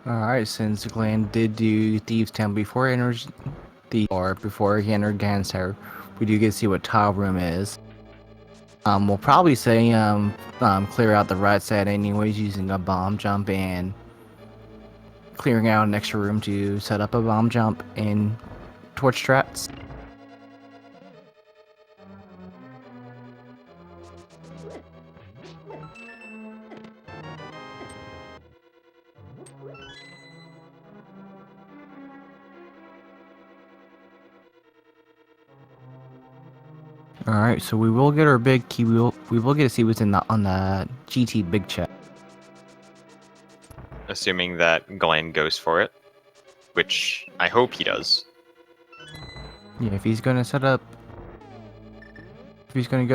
Alright, since Glan did do Thieves Town before the door before he entered Gan's tower. We do get to see what tile room is. We'll probably say clear out the right side anyways using a bomb jump and clearing out an extra room to set up a bomb jump and torch traps. Alright, so we will get our big key. We will get to see what's on the GT big chest. Assuming that Glan goes for it, which I hope he does. Yeah, if he's gonna go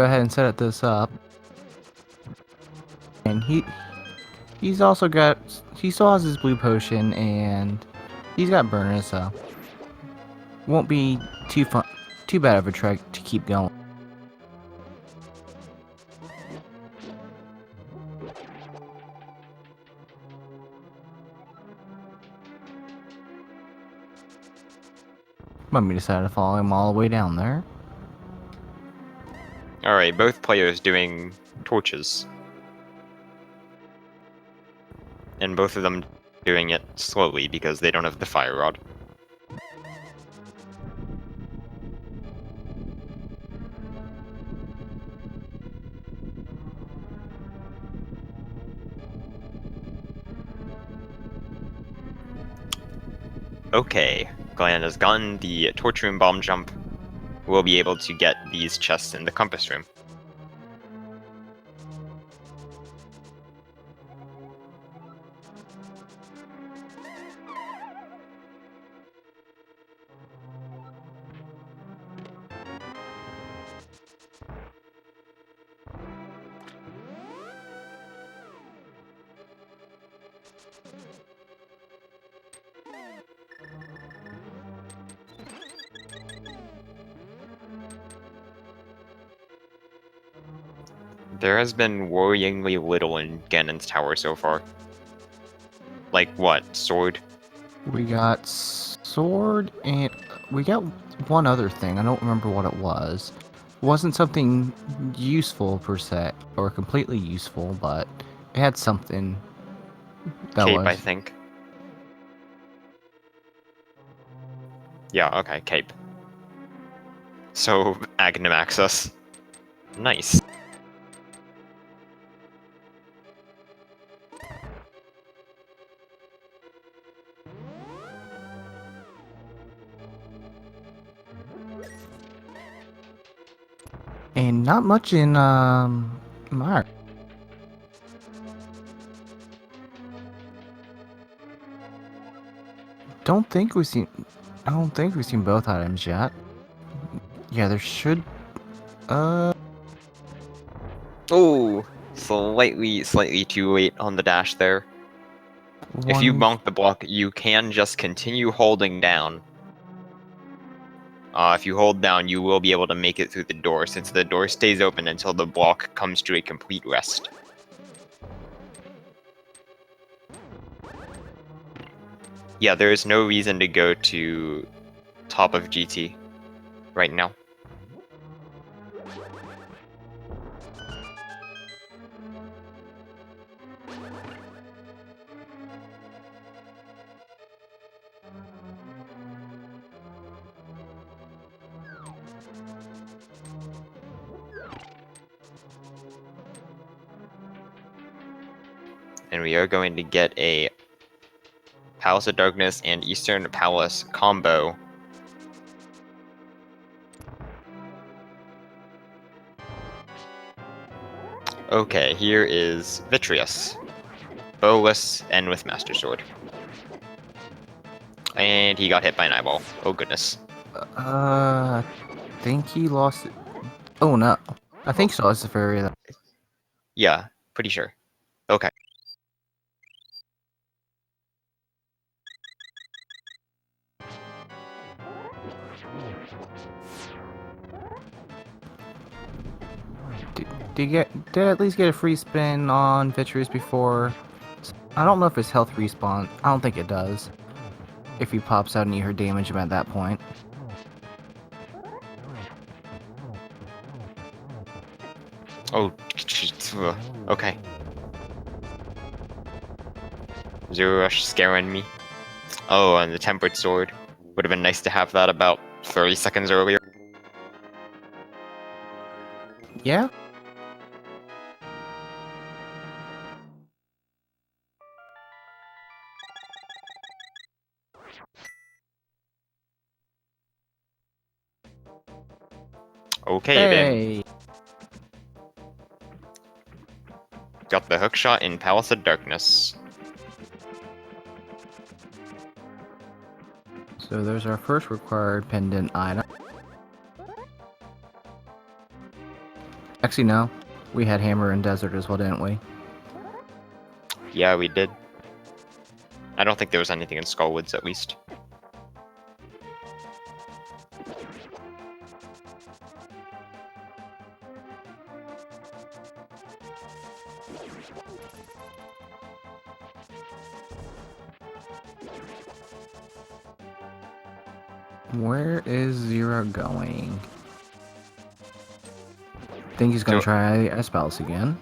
ahead and set this up, and he still has his blue potion and he's got burners, so won't be too bad of a trek to keep going. But we decided to follow him all the way down there. Alright, both players doing torches. And both of them doing it slowly because they don't have the fire rod. Okay, Glan has gotten the torch room bomb jump. We'll be able to get these chests in the compass room. There has been worryingly little in Ganon's tower so far. Like what? Sword? We got sword and we got one other thing. I don't remember what it was. It wasn't something useful per se, or completely useful, but it had something that Cape, was. I think. Yeah, okay, cape. So, Agnum access. Nice. And not much in Mark. I don't think we've seen both items yet. Yeah, there should. Oh, slightly too late on the dash there. If you bonk the block, you can just continue holding down. If you hold down, you will be able to make it through the door, since the door stays open until the block comes to a complete rest. Yeah, there is no reason to go to top of GT right now. And we are going to get a Palace of Darkness and Eastern Palace combo. Okay, here is Vitreous. Bowless and with Master Sword. And he got hit by an eyeball. Oh goodness. I think he lost it. Oh no. I think so. It's a fairy. Yeah, pretty sure. Okay. Did I at least get a free spin on Vitreous before? I don't know if his health respawn. I don't think it does. If he pops out and you heard damage him at that point. Oh, okay. Zero Rush scaring me. Oh, and the Tempered Sword. Would have been nice to have that about 30 seconds earlier. Yeah? Okay, then. Hey! Got the hookshot in Palace of Darkness. So there's our first required pendant item. Actually, no. We had Hammer and Desert as well, didn't we? Yeah, we did. I don't think there was anything in Skullwoods, at least. Where is Zero going? Think he's gonna So, try Ice Palace again.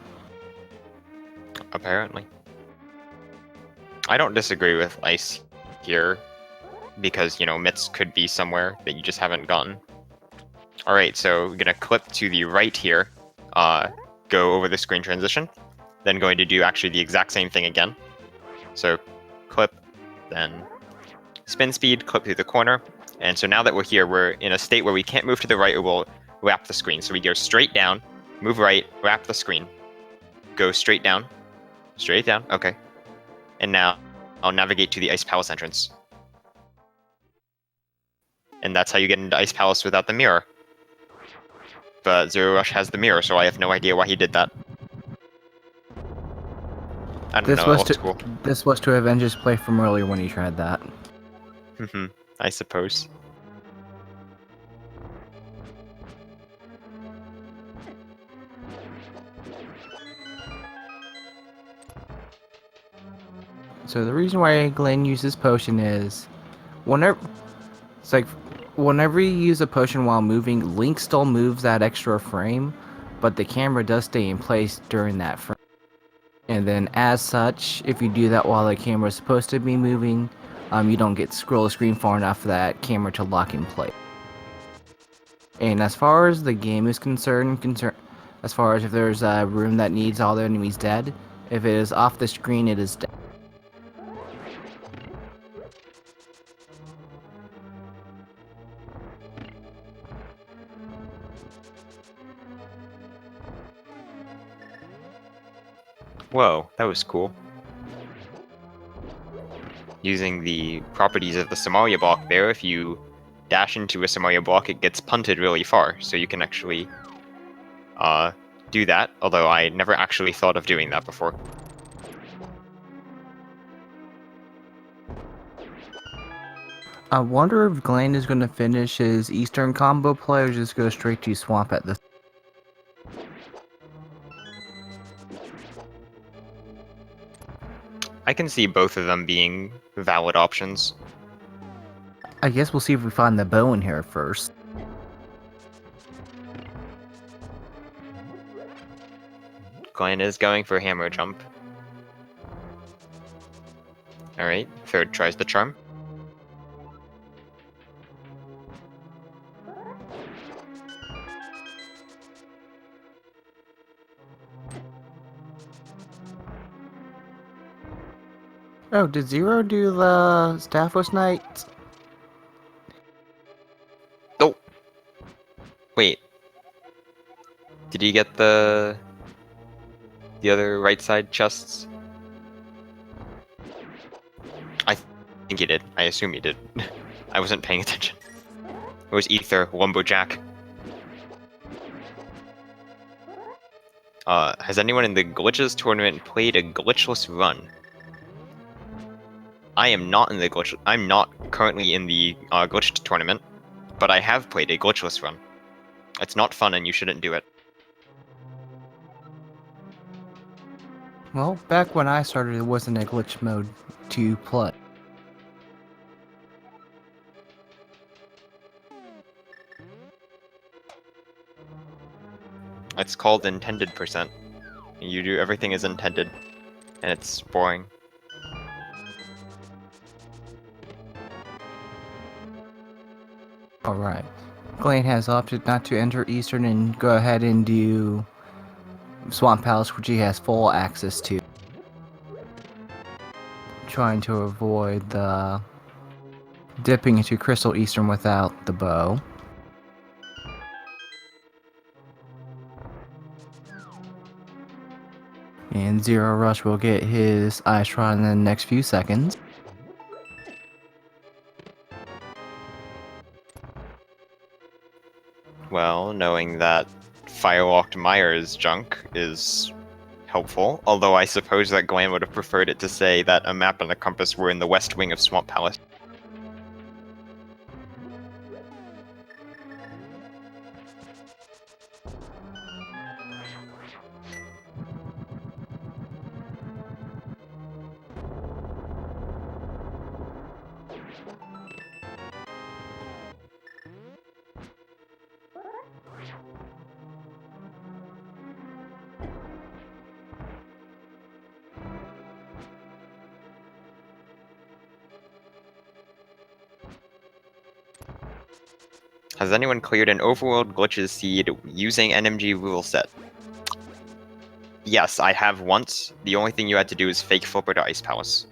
apparently. I don't disagree with Ice here, because, you know, Mitts could be somewhere that you just haven't gotten. Alright, so we're gonna clip to the right here, go over the screen transition, then going to do actually the exact same thing again. So, clip, then spin speed, clip through the corner, and so now that we're here, we're in a state where we can't move to the right or we'll wrap the screen. So we go straight down, move right, wrap the screen, go straight down, okay. And now I'll navigate to the Ice Palace entrance. And that's how you get into Ice Palace without the mirror. But Zero Rush has the mirror, so I have no idea why he did that. I don't know, it looks cool. This was to avenge his play from earlier when he tried that. I suppose. So the reason why Glenn uses potion is whenever you use a potion while moving, Link still moves that extra frame, but the camera does stay in place during that frame. And then as such, if you do that while the camera is supposed to be moving, you don't get scroll the screen far enough for that camera to lock in place. And as far as the game is concerned, as far as if there's a room that needs all the enemies dead, if it is off the screen, it is dead. Whoa, that was cool. Using the properties of the Somalia block there, if you dash into a Somalia block, it gets punted really far, so you can actually do that, although I never actually thought of doing that before. I wonder if Glan is going to finish his Eastern combo play or just go straight to Swamp at this. I can see both of them being valid options. I guess we'll see if we find the bow in here first. Glan is going for hammer jump. Alright, third tries the charm. Oh, did Zero do the Staffless Knight? Oh! Wait. Did he get the other right side chests? I think he did. I assume he did. I wasn't paying attention. It was Ether, Lumberjack. Has anyone in the Glitches tournament played a glitchless run? I'm not currently in the glitched tournament, but I have played a glitchless run. It's not fun and you shouldn't do it. Well, back when I started, it wasn't a glitch mode to play. It's called intended percent. You do everything as intended, and it's boring. Alright. Glan has opted not to enter Eastern and go ahead and do Swamp Palace, which he has full access to. Trying to avoid the dipping into Crystal Eastern without the bow. And Zero Rush will get his ice shot in the next few seconds. Well, knowing that Firewalked Myers junk is helpful, although I suppose that Glan would have preferred it to say that a map and a compass were in the west wing of Swamp Palace. Has anyone cleared an Overworld glitches seed using NMG rule set? Yes, I have once. The only thing you had to do is fake flipper to Ice Palace.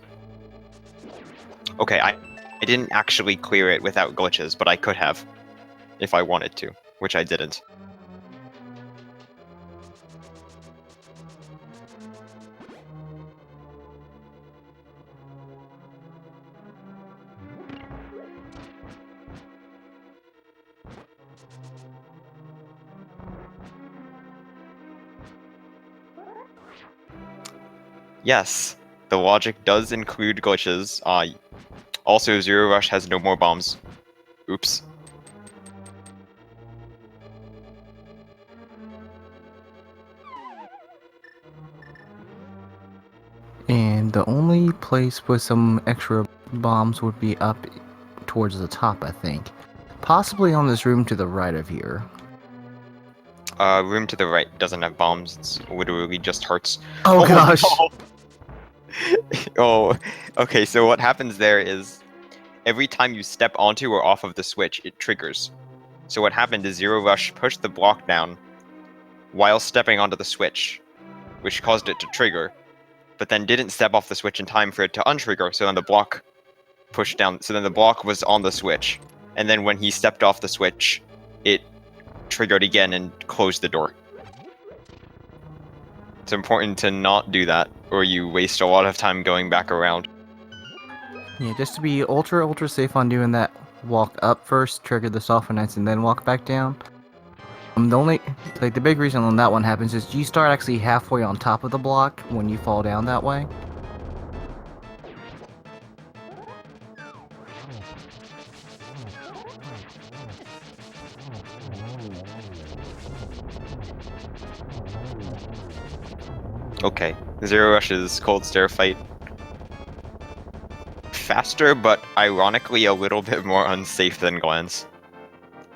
Okay, I didn't actually clear it without glitches, but I could have, if I wanted to, which I didn't. Yes, the logic does include glitches. Also, Zero Rush has no more bombs. Oops. And the only place with some extra bombs would be up towards the top, I think. Possibly on this room to the right of here. Room to the right doesn't have bombs. It's literally just hearts. Oh gosh! No! Oh, okay, so what happens there is every time you step onto or off of the switch, it triggers. So what happened is Zero Rush pushed the block down while stepping onto the switch, which caused it to trigger, but then didn't step off the switch in time for it to untrigger, so then the block pushed down, so then the block was on the switch, and then when he stepped off the switch, it triggered again and closed the door. It's important to not do that, or you waste a lot of time going back around. Yeah, just to be ultra safe on doing that, walk up first, trigger the soften ice, and then walk back down. The big reason on that one happens is you start actually halfway on top of the block when you fall down that way. Okay, Zero Rush's Cold Stare fight. Faster, but ironically a little bit more unsafe than Glan's.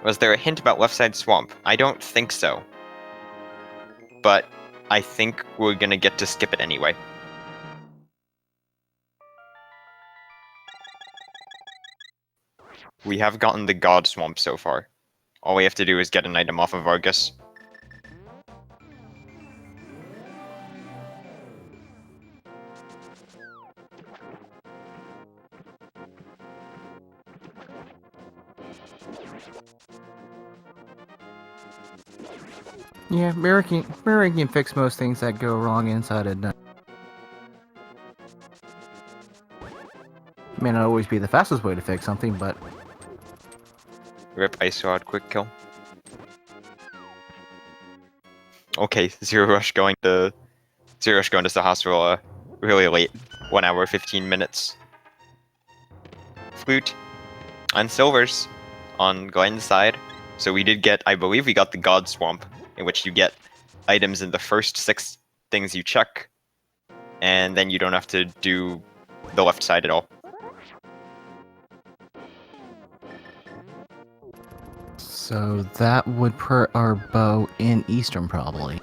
Was there a hint about left side swamp? I don't think so. But I think we're gonna get to skip it anyway. We have gotten the God Swamp so far. All we have to do is get an item off of Argus. Yeah, Mirror can fix most things that go wrong inside a dungeon. May not always be the fastest way to fix something, but Rip Ice Rod quick kill. Okay, Zero Rush going to the hospital really late. 1 hour 15 minutes. Flute and Silvers on Glen's side. So we did get, I believe we got the God Swamp, in which you get items in the first 6 things you check, and then you don't have to do the left side at all. So that would put our bow in Eastern, probably.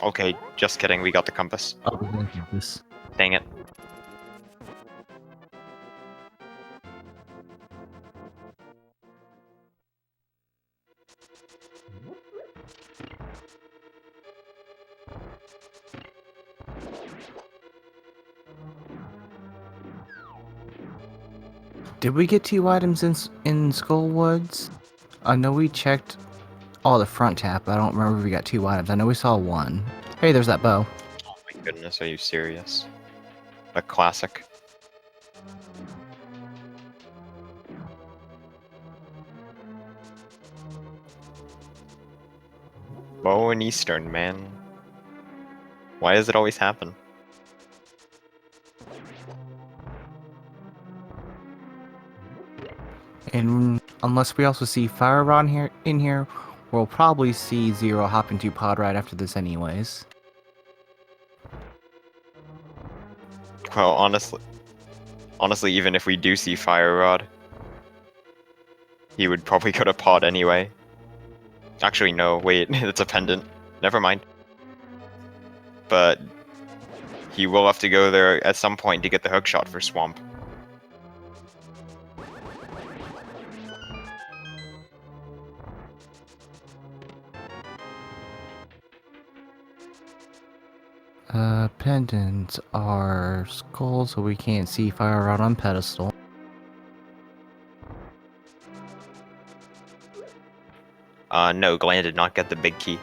Okay, just kidding. We got the compass. Oh, thank you. This. Dang it. Did we get 2 items in Skullwoods? I know we checked all the front tab, but I don't remember if we got 2 items. I know we saw 1. Hey, there's that bow. Oh my goodness, are you serious? A classic. Bow and Eastern, man. Why does it always happen? And unless we also see Fire Rod in here, we'll probably see Zero hop into Pod right after this anyways. Well, honestly, even if we do see Fire Rod, he would probably go to Pod anyway. Actually, no, wait, it's a pendant. Never mind. But he will have to go there at some point to get the hookshot for Swamp. Pendants are skulls, so we can't see Fire Rod on pedestal. No, Glan did not get the big key.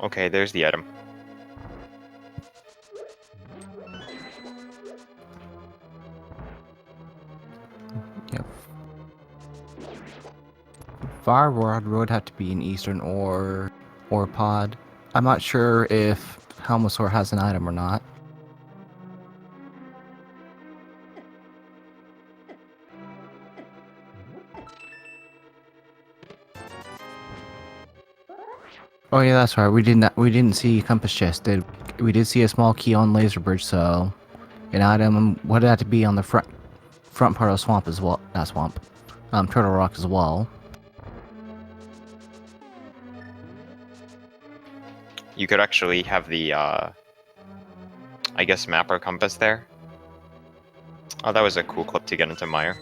Okay, there's the item. Yep. Fire Rod would have to be in Eastern or Pod. I'm not sure if Helmosaur has an item or not. Oh yeah, that's right. We didn't see compass chest. We did see a small key on Laser Bridge, so an item would have to be on the front part of Swamp as well. Not Swamp. Turtle Rock as well. You could actually have the, I guess, map or compass there. Oh, that was a cool clip to get into Mire.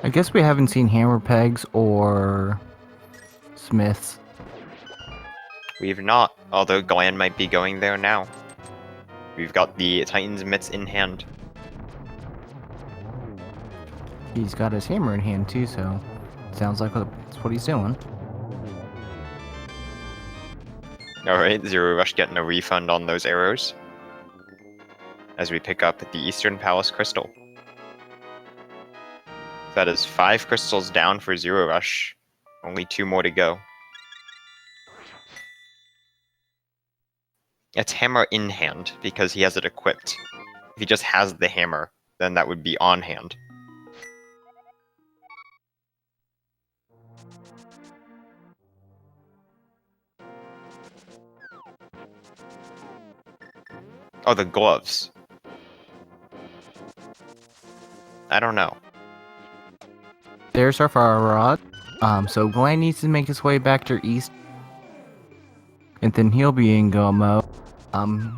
I guess we haven't seen hammer pegs or smiths. We've not, although Glan might be going there now. We've got the Titan's mitts in hand. He's got his hammer in hand too, so sounds like that's what he's doing. Alright, Zero Rush getting a refund on those arrows. As we pick up the Eastern Palace Crystal. That is 5 crystals down for Zero Rush. Only 2 more to go. It's hammer in hand, because he has it equipped. If he just has the hammer, then that would be on hand. Oh, the gloves. I don't know. There's our Fire Rod. So Glan needs to make his way back to East. And then he'll be in go mode.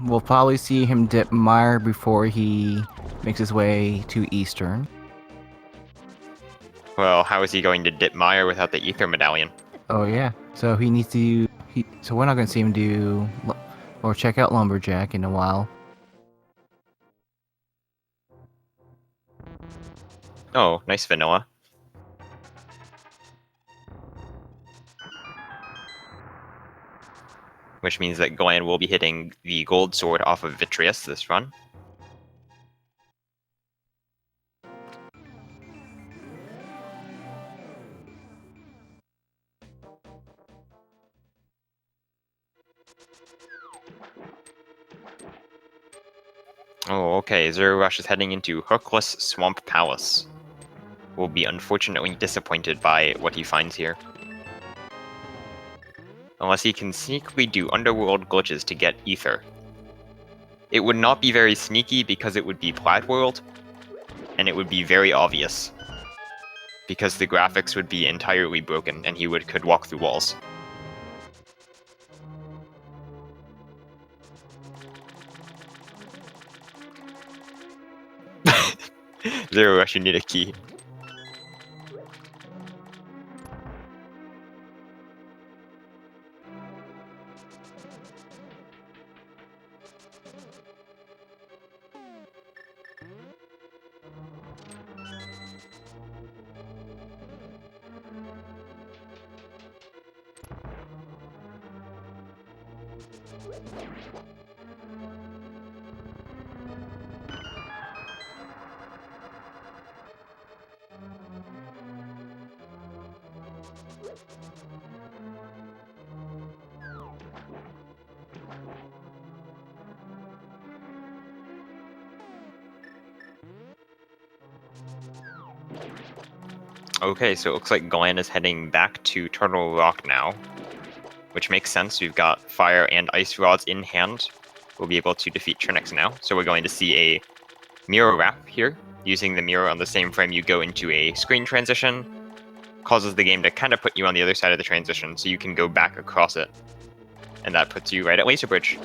We'll probably see him dip Mire before he makes his way to Eastern. Well, how is he going to dip Mire without the Ether Medallion? Oh yeah. So he needs to. So we're not going to see him do or check out Lumberjack in a while. Oh, nice vanilla. which means that Glan will be hitting the gold sword off of Vitreous this run. Oh, okay, Zerorush is heading into Hookless Swamp Palace. Will be unfortunately disappointed by what he finds here. Unless he can sneakily do underworld glitches to get Ether. It would not be very sneaky because it would be Plaid World, and it would be very obvious. Because the graphics would be entirely broken and he could walk through walls. Zerorush, you need a key. Okay, so it looks like Glan is heading back to Turtle Rock now, which makes sense. We've got fire and ice rods in hand. We'll be able to defeat Trinix now. So we're going to see a mirror wrap here. Using the mirror on the same frame, you go into a screen transition, causes the game to kind of put you on the other side of the transition, so you can go back across it. And that puts you right at Laser Bridge.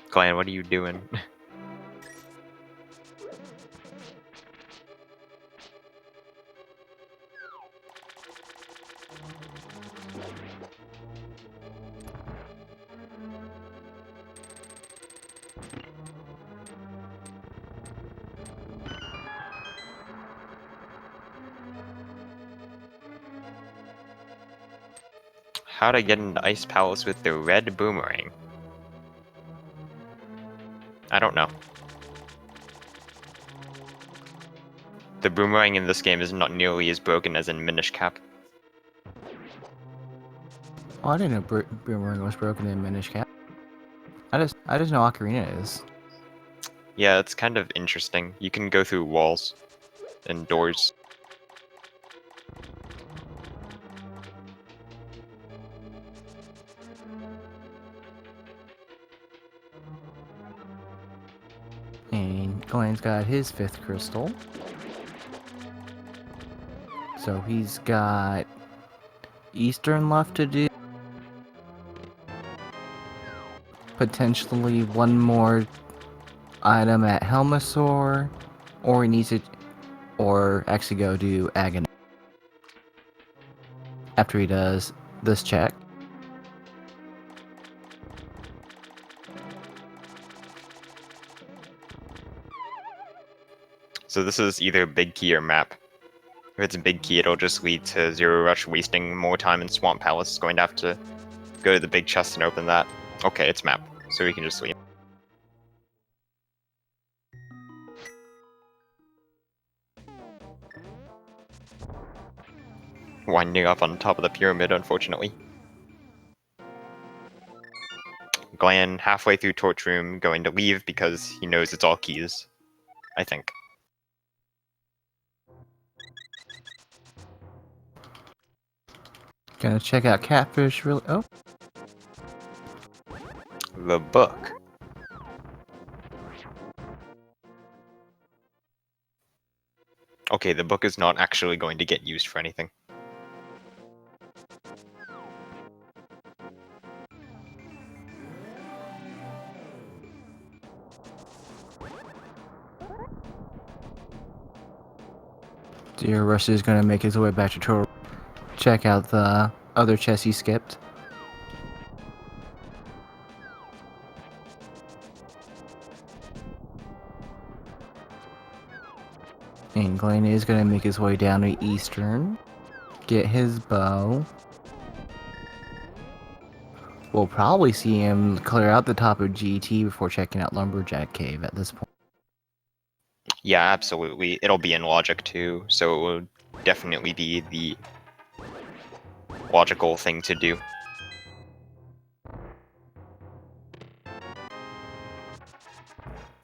Glan, what are you doing? How to get into Ice Palace with the red boomerang? I don't know. The boomerang in this game is not nearly as broken as in Minish Cap. Oh, I didn't know Boomerang was broken in Minish Cap. I just know Ocarina is. Yeah, it's kind of interesting. You can go through walls and doors. And Glen's got his 5th crystal. So he's got Eastern left to do. Potentially one more item at Helmasaur. Or he needs to... Or actually go do Agony. After he does this check. So this is either Big Key or Map. If it's a Big Key, it'll just lead to Zerorush wasting more time in Swamp Palace, going to have to go to the big chest and open that. Okay, it's Map, so we can just leave. Winding up on top of the pyramid, unfortunately. Glan, halfway through Torch Room, going to leave because he knows it's all keys. I think. Gonna check out Catfish really... Oh. The book. Okay, the book is not actually going to get used for anything. Zerorush is gonna make his way back to Toro. Check out the other chest he skipped. And Glan is gonna make his way down to Eastern. Get his bow. We'll probably see him clear out the top of GT before checking out Lumberjack Cave at this point. Yeah, absolutely. It'll be in logic too, so it will definitely be the logical thing to do.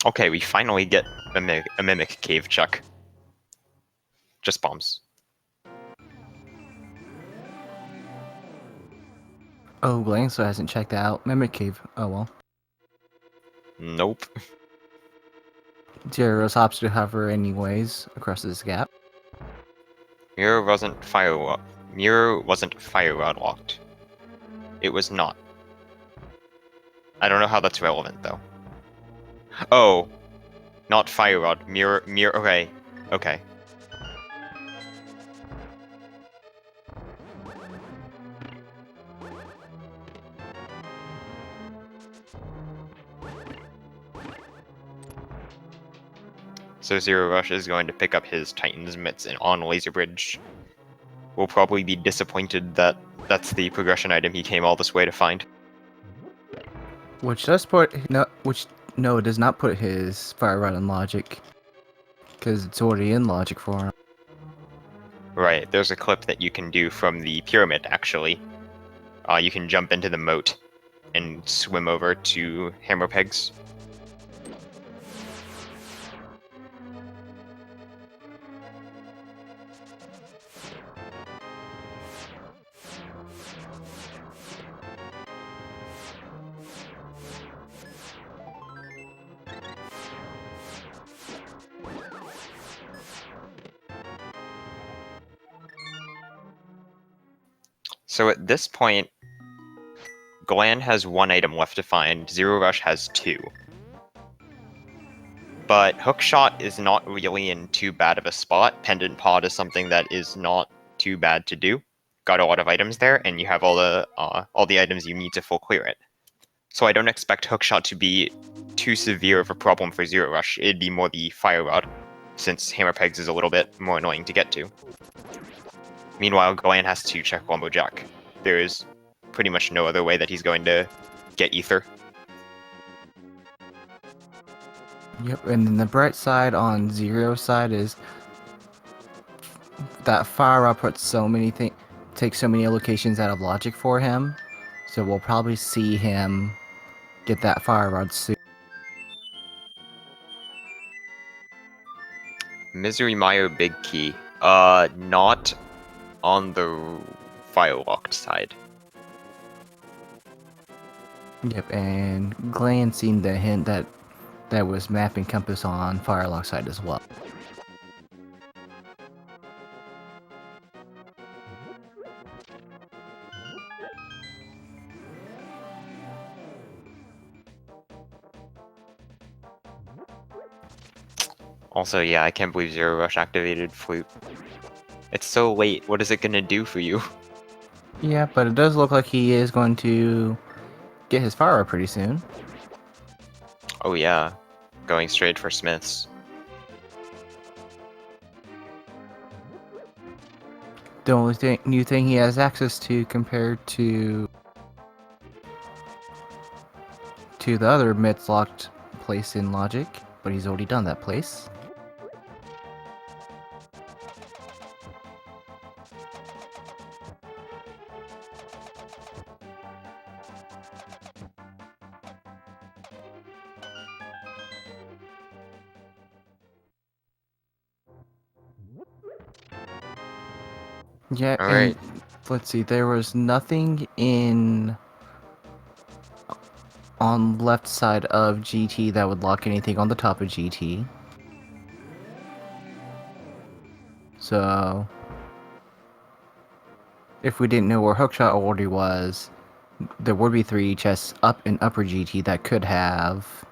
Okay, we finally get a mimic cave chuck. Just bombs. Oh, Glan still hasn't checked out Mimic Cave. Oh well. Nope. Zerorush opts to hover anyways across this gap. Mirror wasn't fire rod locked. It was not. I don't know how that's relevant though. Oh, not fire rod. Mirror. Okay, okay. So Zerorush is going to pick up his Titan's Mitts on Laser Bridge. We'll probably be disappointed that that's the progression item he came all this way to find. Which does put it does not put his fire rod in logic, because it's already in logic for him. Right, there's a clip that you can do from the pyramid actually. You can jump into the moat and swim over to hammer pegs. So at this point, Glan has one item left to find, Zerorush has two. But Hookshot is not really in too bad of a spot. Pendant Pod is something that is not too bad to do. Got a lot of items there, and you have all the items you need to full clear it. So I don't expect Hookshot to be too severe of a problem for Zerorush. It'd be more the Fire Rod, since Hammer Pegs is a little bit more annoying to get to. Meanwhile, Glan has to check Lumberjack. There is pretty much no other way that he's going to get Ether. Yep, and then the bright side on Zero's side is that Fire Rod puts takes so many locations out of logic for him, so we'll probably see him get that Fire Rod soon. Misery Mire Big Key. Not on the Firelocked side. Yep, and Glan seen the hint that was mapping compass on Firelock side as well. Also, yeah, I can't believe Zerorush activated Flute. It's so late, what is it gonna do for you? Yeah, but it does look like he is going to get his Fire Rod pretty soon. Oh yeah, going straight for Smiths. The only new thing he has access to compared to the other myths locked place in logic, but he's already done that place. Yeah, Alright. and let's see, there was nothing on left side of GT that would lock anything on the top of GT. So, if we didn't know where Hookshot already was, there would be 3 chests up in upper GT that could have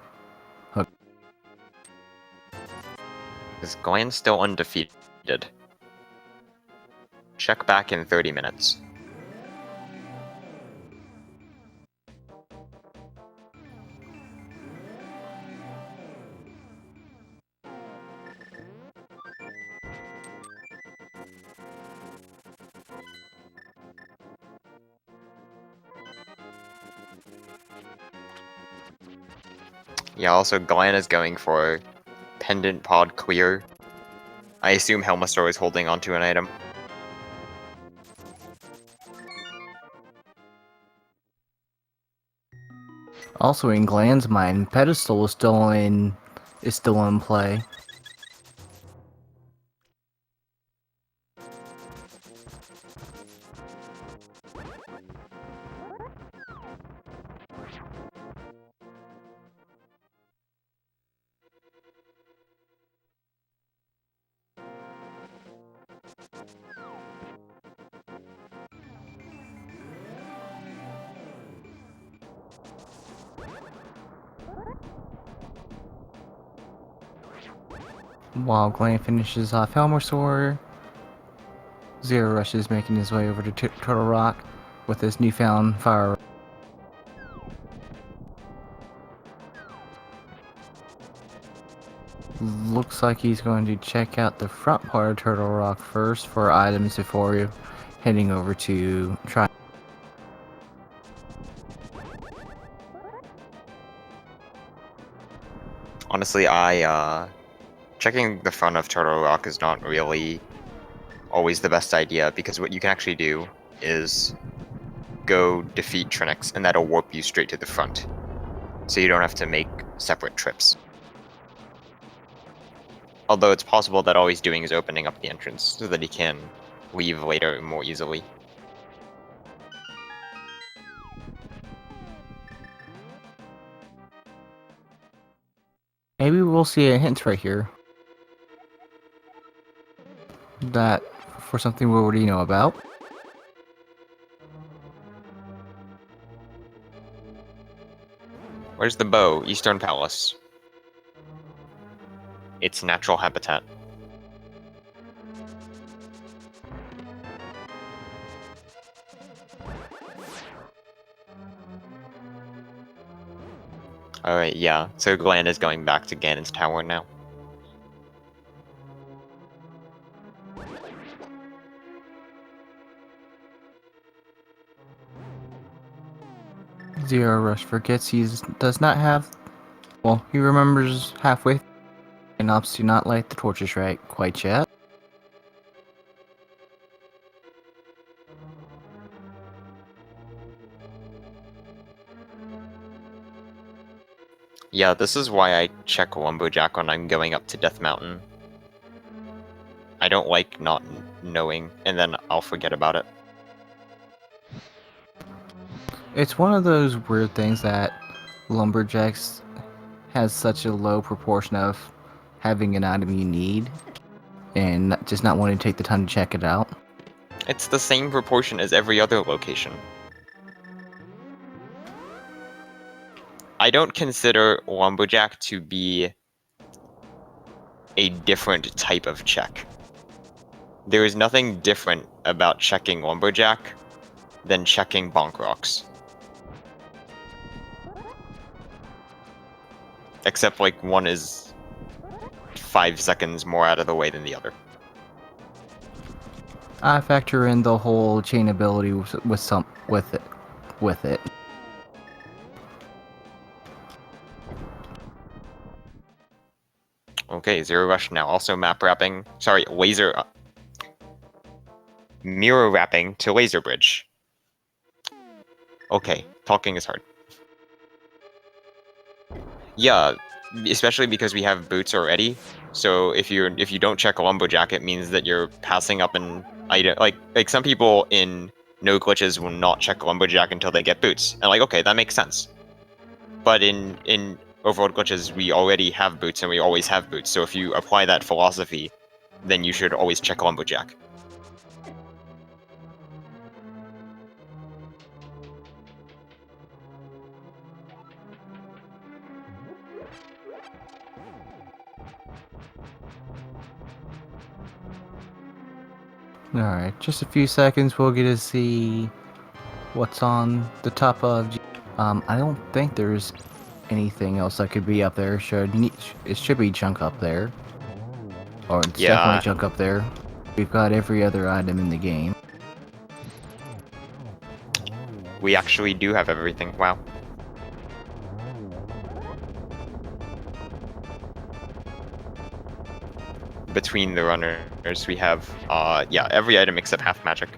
Is Glan still undefeated? check back in 30 minutes. Yeah, also Glan is going for Pendant Pod Clear. I assume Helmastor is holding onto an item. Also in Glan's mind, Pedestal is still in play. While Glan finishes off Helmastor, Zerorush is making his way over to Turtle Rock with his newfound fire. Looks like he's going to check out the front part of Turtle Rock first for items before heading over to try. Honestly, checking the front of Turtle Rock is not really always the best idea, because what you can actually do is go defeat Trinix, and that'll warp you straight to the front. So you don't have to make separate trips. Although it's possible that all he's doing is opening up the entrance so that he can leave later more easily. Maybe we'll see a hint right here that for something we already know about. Where's the bow? Eastern Palace. Its natural habitat. Alright, yeah. So Glan is going back to Ganon's tower now. Zerorush forgets he does not have. Well, he remembers halfway and opts to not light the torches right quite yet. Yeah, this is why I check Lumberjack when I'm going up to Death Mountain. I don't like not knowing, and then I'll forget about it. It's one of those weird things that Lumberjacks has such a low proportion of having an item you need and just not wanting to take the time to check it out. It's the same proportion as every other location. I don't consider Lumberjack to be a different type of check. There is nothing different about checking Lumberjack than checking Bonk Rocks. Except, like, one is 5 seconds more out of the way than the other. I factor in the whole chain ability with it. Okay, Zero Rush now also map wrapping. Sorry, laser. Mirror wrapping to Laser Bridge. Okay, talking is hard. Yeah, especially because we have boots already. So if you don't check a Lumberjack, it means that you're passing up an item. Like some people in no glitches will not check Lumberjack until they get boots. And like, okay, that makes sense. But in Overworld glitches, we already have boots and we always have boots. So if you apply that philosophy, then you should always check Lumberjack. Alright, just a few seconds, we'll get to see what's on the top of... I don't think there's anything else that could be up there. It should be junk up there. Or it's definitely Yeah, junk up there. We've got every other item in the game. we actually do have everything. Wow. Between the runners, we have, yeah, every item except half magic.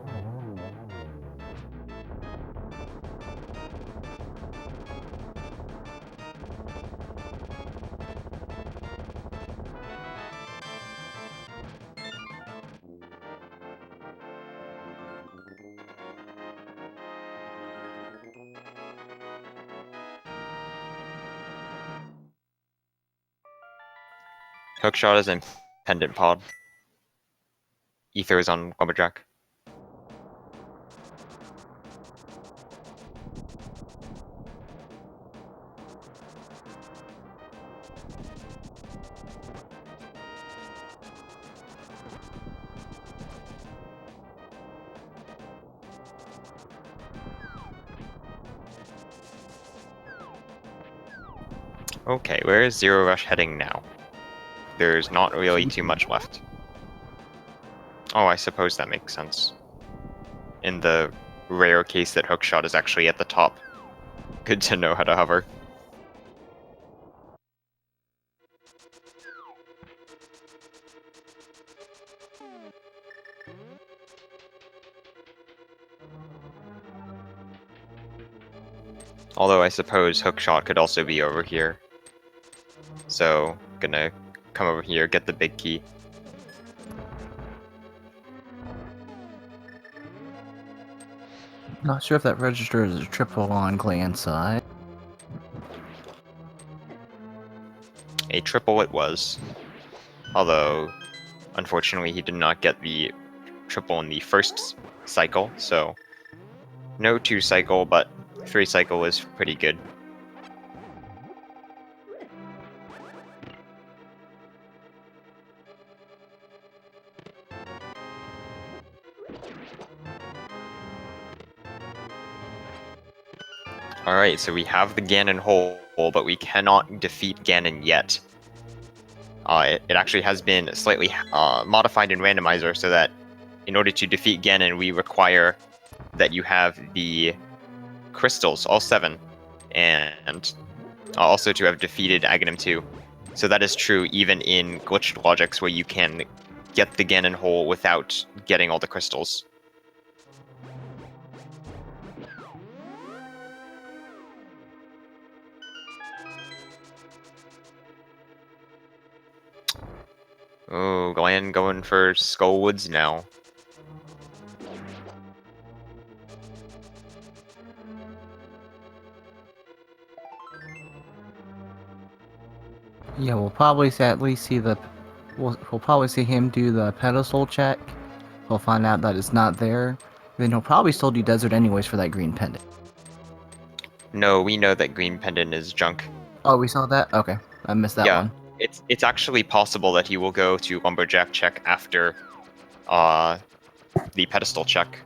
Hookshot is in Pendant Pod. Ether is on Lumberjack. Okay, where is Zero Rush heading now? There's not really too much left. Oh, I suppose that makes sense. In the rare case that Hookshot is actually at the top. Good to know how to hover. Although I suppose Hookshot could also be over here. So, gonna come over here, get the big key. Not sure if that register is a triple on Glan side. A triple it was. Although, unfortunately, he did not get the triple in the first cycle, so no 2 cycle, but 3 cycle is pretty good. Alright, so we have the Ganon hole, but we cannot defeat Ganon yet. It actually has been slightly modified in Randomizer so that in order to defeat Ganon, we require that you have the crystals, all 7, and also to have defeated Aghanim 2. So that is true even in glitched logics where you can get the Ganon hole without getting all the crystals. Oh, Glan going for Skullwoods now. Yeah, we'll probably at least see the... We'll probably see him do the pedestal check. We'll find out that it's not there. Then he'll probably still do desert anyways for that green pendant. No, we know that Green Pendant is junk. Oh, we saw that? Okay. I missed that one. It's actually possible that he will go to Lumberjack check after the pedestal check.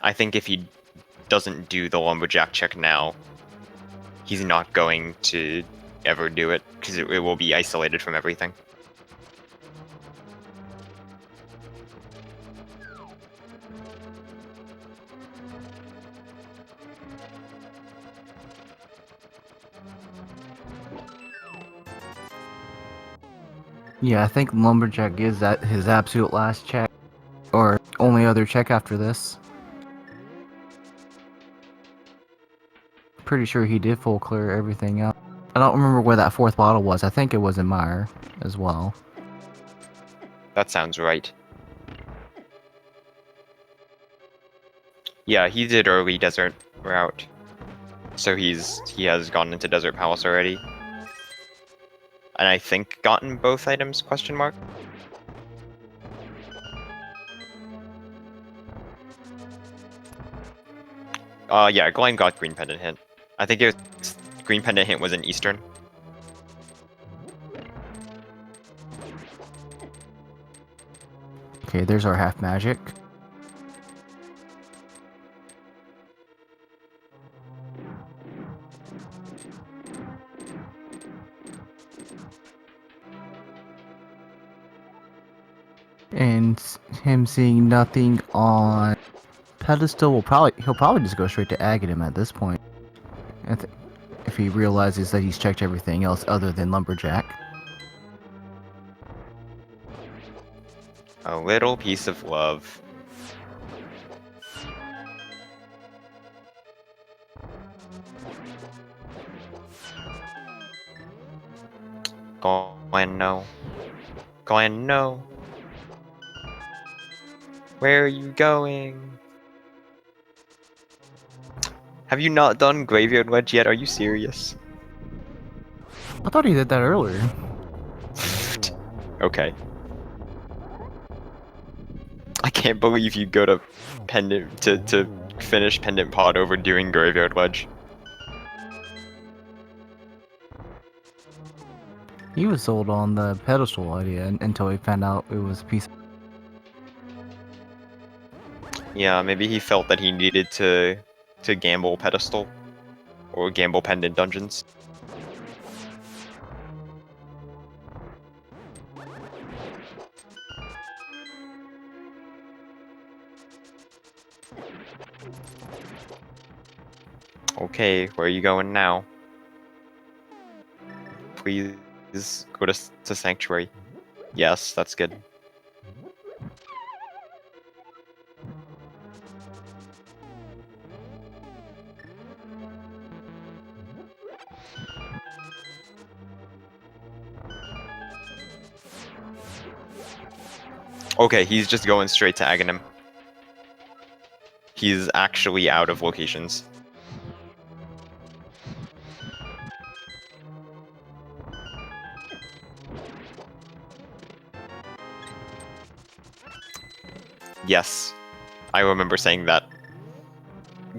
I think if he doesn't do the Lumberjack check now, he's not going to ever do it, because it will be isolated from everything. Yeah, I think Lumberjack is at his absolute last check. Or only other check after this. Pretty sure he did full clear everything out. I don't remember where that 4th bottle was. I think it was in Mire as well. That sounds right. Yeah, he did early desert route. So he has gone into Desert Palace already. And I think gotten both items, question mark? Yeah, Glen got Green Pendant hint. I think it's Green Pendant hint was in Eastern. Okay, there's our half magic. And him seeing nothing on pedestal he'll probably just go straight to Aghanim at this point. If he realizes that he's checked everything else other than Lumberjack. A little piece of love. Glan, no. Glan, no. Where are you going? Have you not done Graveyard Wedge yet? Are you serious? I thought he did that earlier. Okay. I can't believe you go to Pendant to finish Pendant Pod over doing Graveyard Wedge. He was sold on the pedestal idea until he found out it was a piece. Yeah, maybe he felt that he needed to gamble Pedestal or gamble Pendant Dungeons. Okay, where are you going now? Please go to Sanctuary. Yes, that's good. Okay, he's just going straight to Aghanim. He's actually out of locations. Yes, I remember saying that.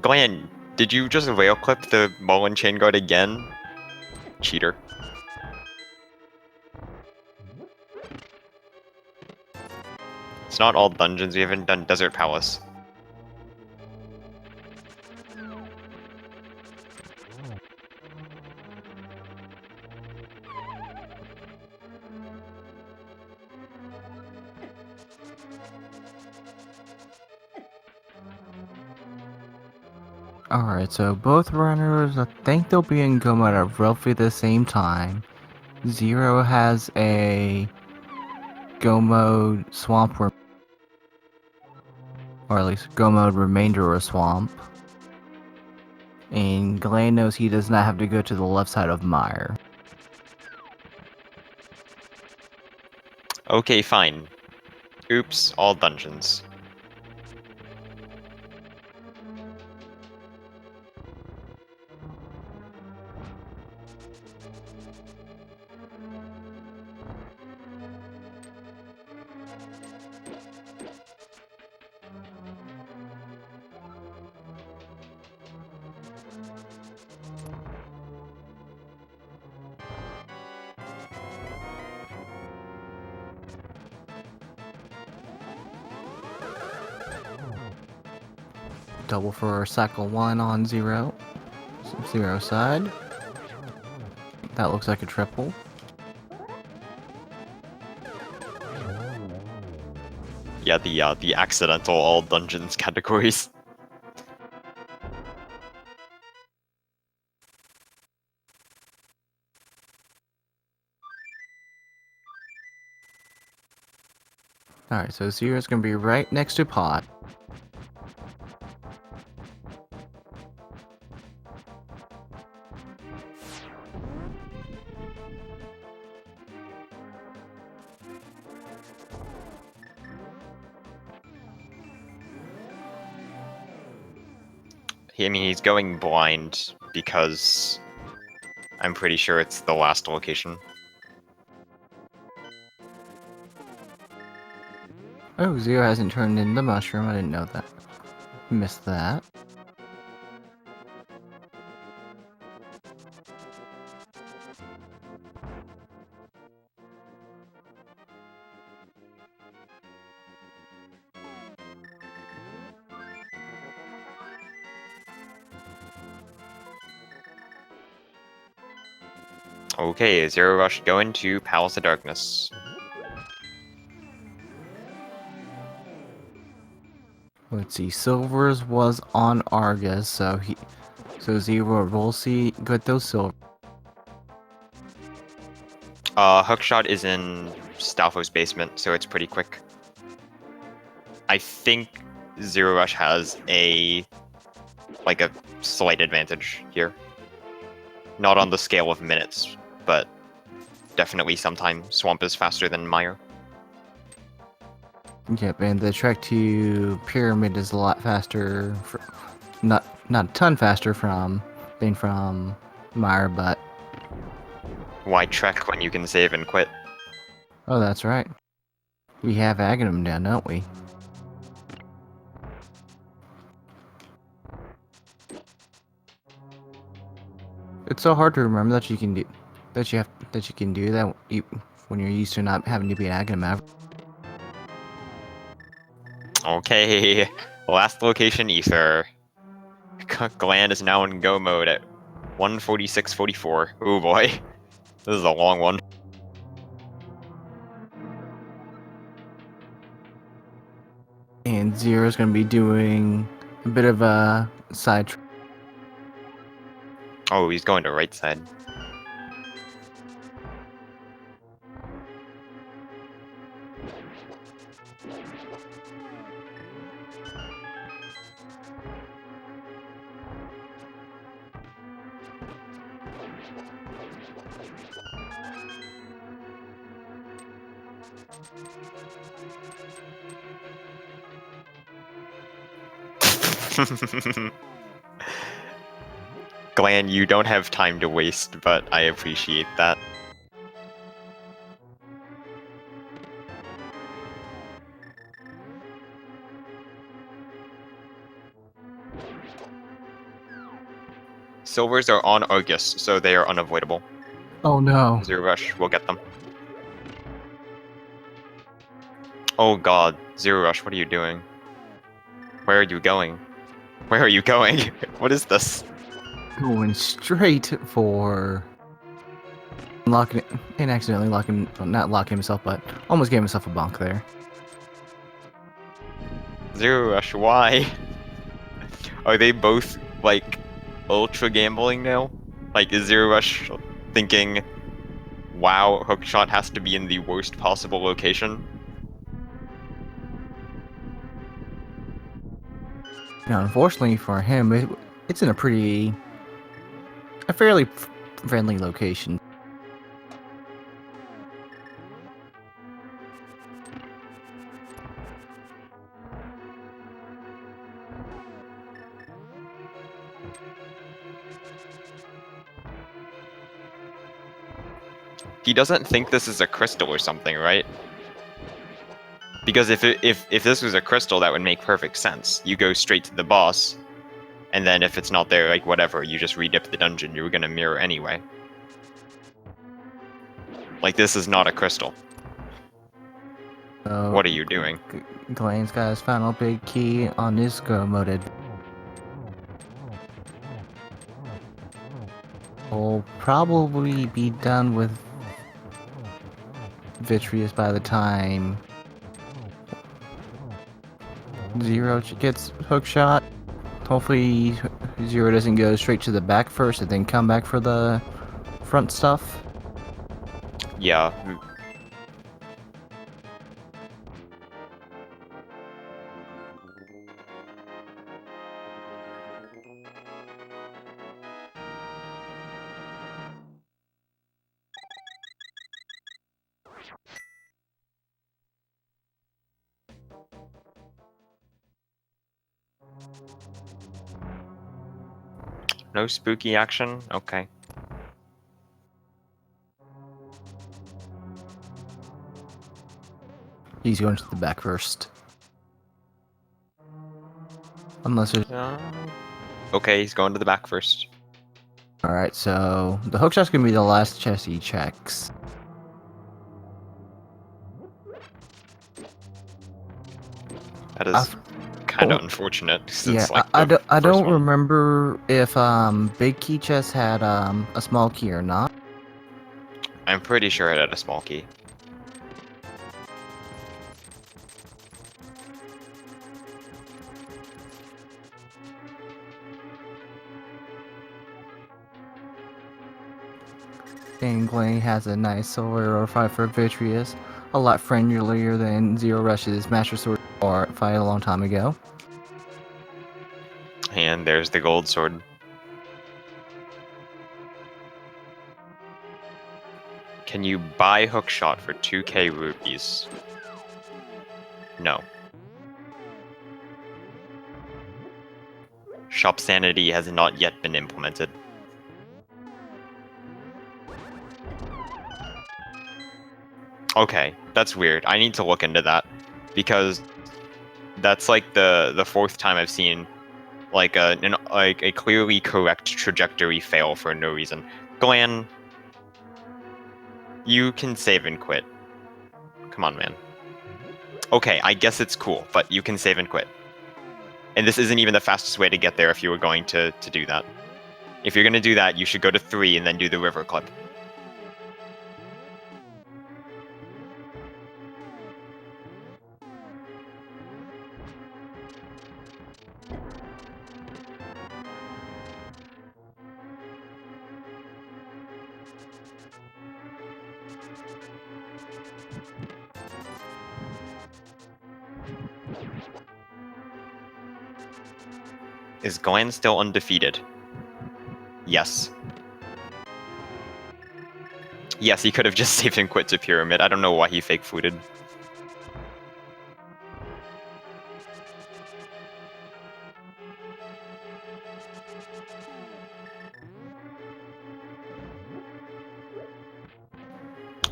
Glan, did you just rail clip the Mullen Chain Guard again? Cheater. It's not all dungeons, we haven't done Desert Palace. Alright, so both runners, I think they'll be in go mode at roughly the same time. Zero has a go mode swamp, or at least go mode remainder or swamp. And Glan knows he does not have to go to the left side of Mire. Okay, fine. Oops, all dungeons. Double for cycle 1 on Zero. Zero side. That looks like a triple. Yeah, the accidental all dungeons categories. Alright, so Zero's gonna be right next to Pod. I mean, he's going blind because I'm pretty sure it's the last location. Oh, Zero hasn't turned in the mushroom, I didn't know that. Missed that. Okay, Zero Rush going to Palace of Darkness. Let's see. Silver's was on Argus, so Zero will see get those silver. Hookshot is in Stalfo's basement, so it's pretty quick. I think Zero Rush has a slight advantage here. Not on the scale of minutes, but definitely sometimes Swamp is faster than Mire. Yep, and the trek to Pyramid is a lot faster. Not a ton faster than from Mire, but Why trek when you can save and quit? oh, that's right. We have Aghanim down, don't we? It's so hard to remember that you can do that. You can do that when you're used to not having to be an Aghanim ever. Okay, last location Ether. Glan is now in go mode at 146.44. Oh boy, this is a long one. And Zero's gonna be doing a bit of a side. Oh, he's going to right side. Glan, you don't have time to waste, but I appreciate that. Silvers are on Argus, so they are unavoidable. Oh no! Zero Rush will get them. Oh god, Zero Rush, what are you doing? Where are you going? Where are you going? What is this? Going straight for locking it and accidentally locking, well, not locking himself, but almost gave himself a bonk there. Zero Rush, why? Are they both like ultra gambling now? Like, is Zero Rush thinking, wow, Hookshot has to be in the worst possible location? Now, unfortunately for him, it's in a fairly friendly location. He doesn't think this is a crystal or something, right? Because if this was a crystal, that would make perfect sense. You go straight to the boss, and then if it's not there, like whatever, you just redip the dungeon. You were gonna mirror anyway. Like, this is not a crystal. What are you doing? Glan's got his final big key on this go mode. Will probably be done with Vitreous by the time Zero gets hookshot. Hopefully Zero doesn't go straight to the back first and then come back for the front stuff. Yeah. No spooky action? Okay. He's going to the back first. Unless there's... Okay, he's going to the back first. Alright, so the hookshot's gonna be the last chest he checks. That is kind of unfortunate. Yeah, like I don't remember if Big Key Chest had a small key or not. I'm pretty sure it had a small key. And Glan has a nice silver fight for Vitreous, a lot friendlier than Zero Rush's Master Sword fight a long time ago. And there's the gold sword. Can you buy Hookshot for 2k rupees? No. Shop Sanity has not yet been implemented. Okay, that's weird. I need to look into that, because that's like the fourth time I've seen like a clearly correct trajectory fail for no reason. Glan, you can save and quit. Come on, man. Okay, I guess it's cool, but you can save and quit. And this isn't even the fastest way to get there if you were going to do that. If you're going to do that, you should go to 3 and then do the river clip. Is Glan still undefeated? Yes. Yes, he could have just saved and quit to Pyramid. I don't know why he fake footed.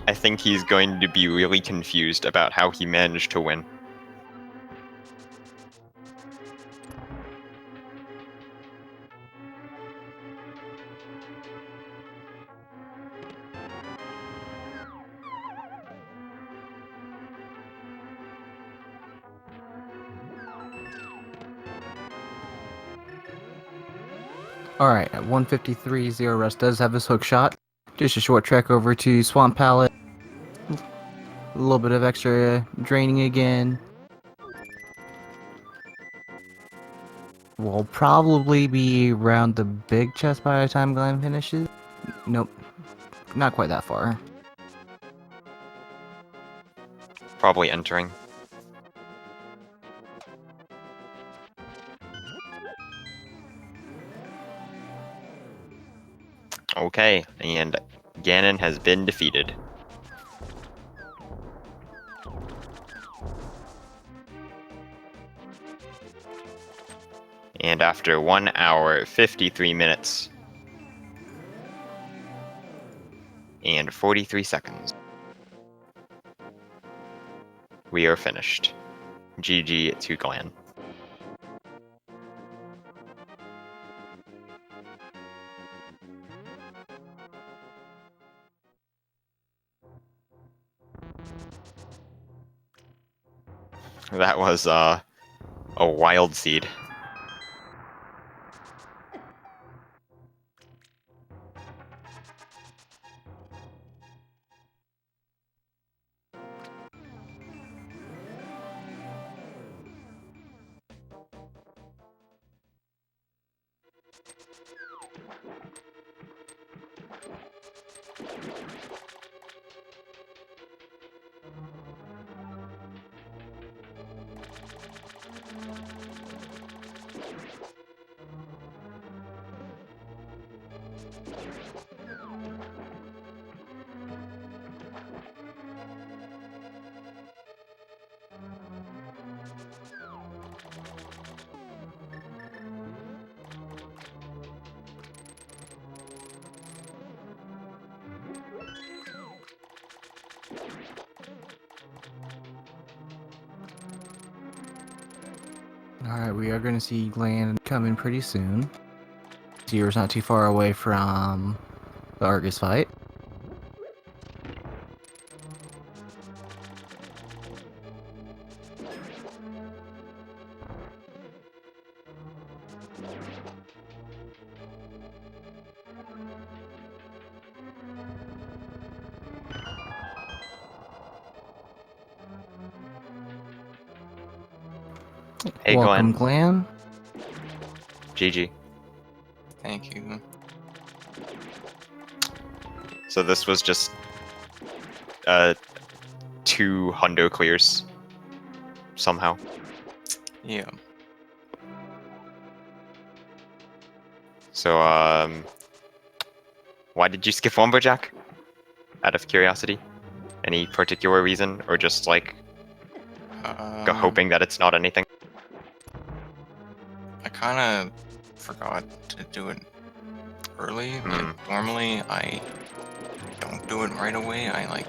I think he's going to be really confused about how he managed to win. Alright, at 153, Zero Rush does have his hook shot. Just a short trek over to Swamp Palette. A little bit of extra draining again. We'll probably be around the big chest by the time Glan finishes. Nope, not quite that far. Probably entering. Okay, and Ganon has been defeated. And after 1 hour, 53 minutes, and 43 seconds, we are finished. GG to Glan. That was a wild seed. Alright, we are going to see Glan coming pretty soon. Zero's not too far away from the Argus fight. Hey, Welcome, Glenn. Glan. GG. Thank you. So this was just 2 hundo clears somehow. Yeah. So why did you skip Lumberjack? Out of curiosity, any particular reason, or just like hoping that it's not anything? I kind of forgot to do it early. Like, normally I don't do it right away. I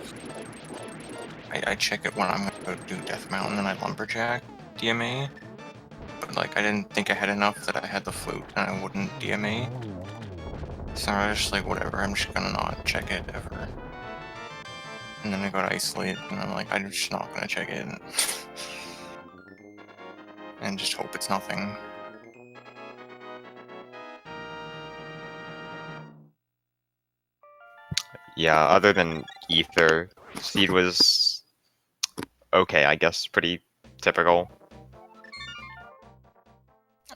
check it when I'm gonna go do Death Mountain and I Lumberjack DMA. But like I didn't think I had enough that I had the flute and I wouldn't DMA. So I was just like, whatever, I'm just gonna not check it ever. And then I got isolated and I'm like, I'm just not gonna check it. And just hope it's nothing. Yeah, other than Ether, Seed was okay, I guess, pretty typical.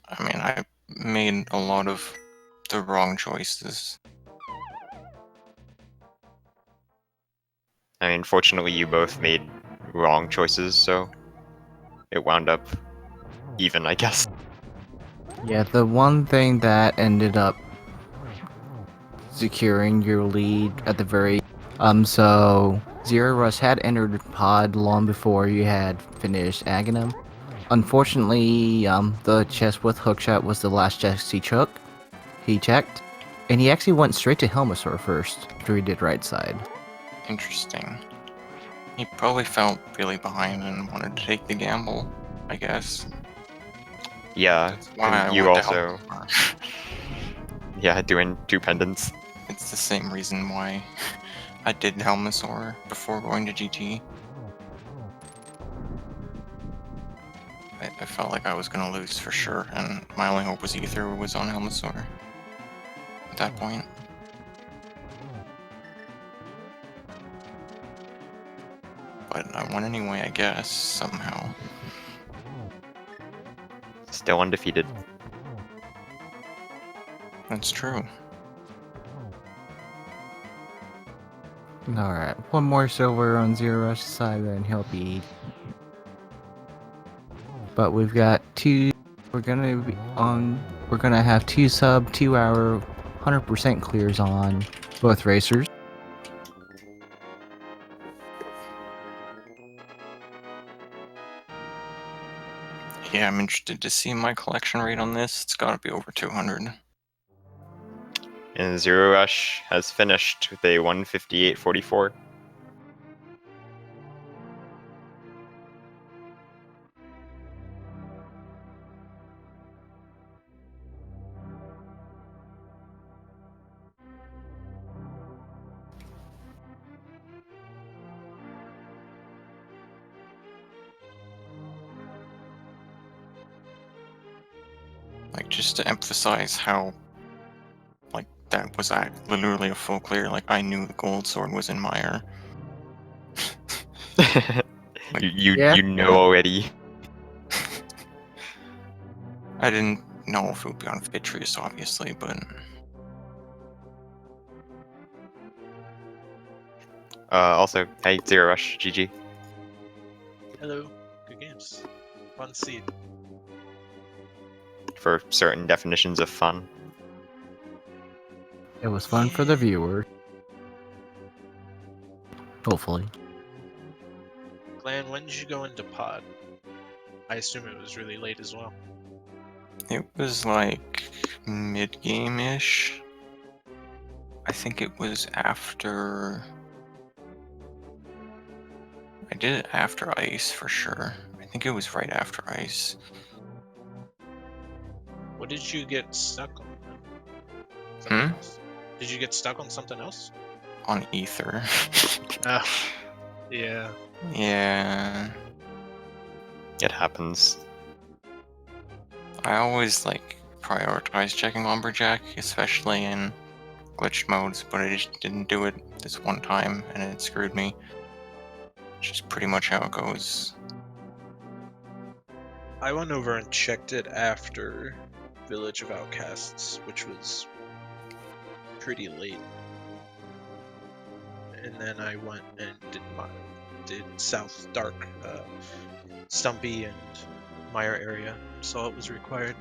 I mean, I made a lot of the wrong choices. I mean, fortunately, you both made wrong choices, so it wound up even, I guess. Yeah, the one thing that ended up securing your lead at the very so Zero Rush had entered pod long before you had finished Aghanim. Unfortunately, the chest with hookshot was the last chest he checked, and he actually went straight to Helmasaur first after he did right side. Interesting. He probably felt really behind and wanted to take the gamble, I guess. Yeah, That's why and I you went to also, Helmasaur. yeah, doing 2 pendants. It's the same reason why I did Helmasaur before going to GT. I felt like I was gonna lose for sure, and my only hope was Ether was on Helmasaur at that point. But I won anyway, I guess, somehow. Still undefeated. That's true. Alright, one more silver on Zero Rush's side, and he'll be. But we've got two. We're gonna have 2 sub 2 hour 100% clears on both racers. Yeah, I'm interested to see my collection rate on this. It's gotta be over 200. And Zero Rush has finished with a 158.44. Like, just to emphasize how, like, that was literally a full clear. Like, I knew the gold sword was in Mire. You know already. I didn't know if it would be on Vitreous, obviously, but Also, hey, Zero Rush, GG. Hello, good games. Fun seed. For certain definitions of fun. It was fun for the viewer. Hopefully. Glan, when did you go into pod? I assume it was really late as well. it was like mid-game-ish. I think it was after... I did it after Ice, for sure. I think it was right after Ice. What did you get stuck on? Hmm? Else? Did you get stuck on something else? On Ether. Ah, yeah. Yeah. It happens. I always, like, prioritize checking Lumberjack, especially in glitched modes, but I just didn't do it this one time, and it screwed me. Which is pretty much how it goes. I went over and checked it after Village of Outcasts, which was pretty late. And then I went and did South Dark, Stumpy and Mire area. Saw it was required,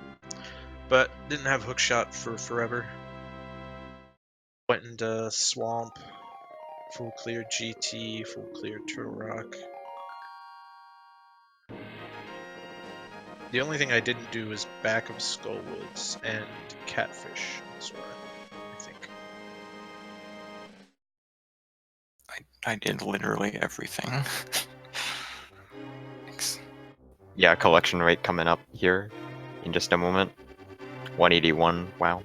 but didn't have hookshot for forever. Went into Swamp, full clear GT, full clear Turtle Rock. The only thing I didn't do was back of Skullwoods and Catfish, Sora, I think. I did literally everything. Thanks. Yeah, collection rate coming up here in just a moment. 181, wow.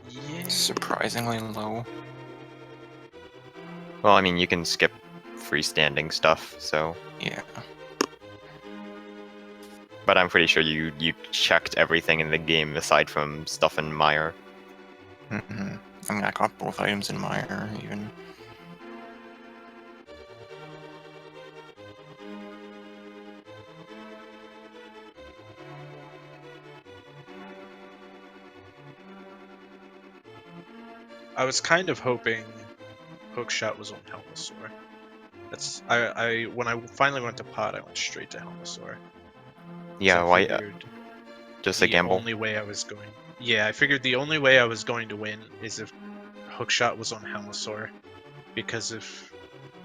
Yeah. Surprisingly low. Well, I mean, you can skip freestanding stuff, so... Yeah. But I'm pretty sure you checked everything in the game aside from stuff in Mire. Mm-hmm. I mean, I got both items in Mire, even. I was kind of hoping hookshot was on Helmasaur. I when I finally went to Pod, I went straight to Helmasaur. Yeah, I why? figured Just a the gamble? only way I was going. Yeah, I figured the only way I was going to win is if hookshot was on Helmasaur, because if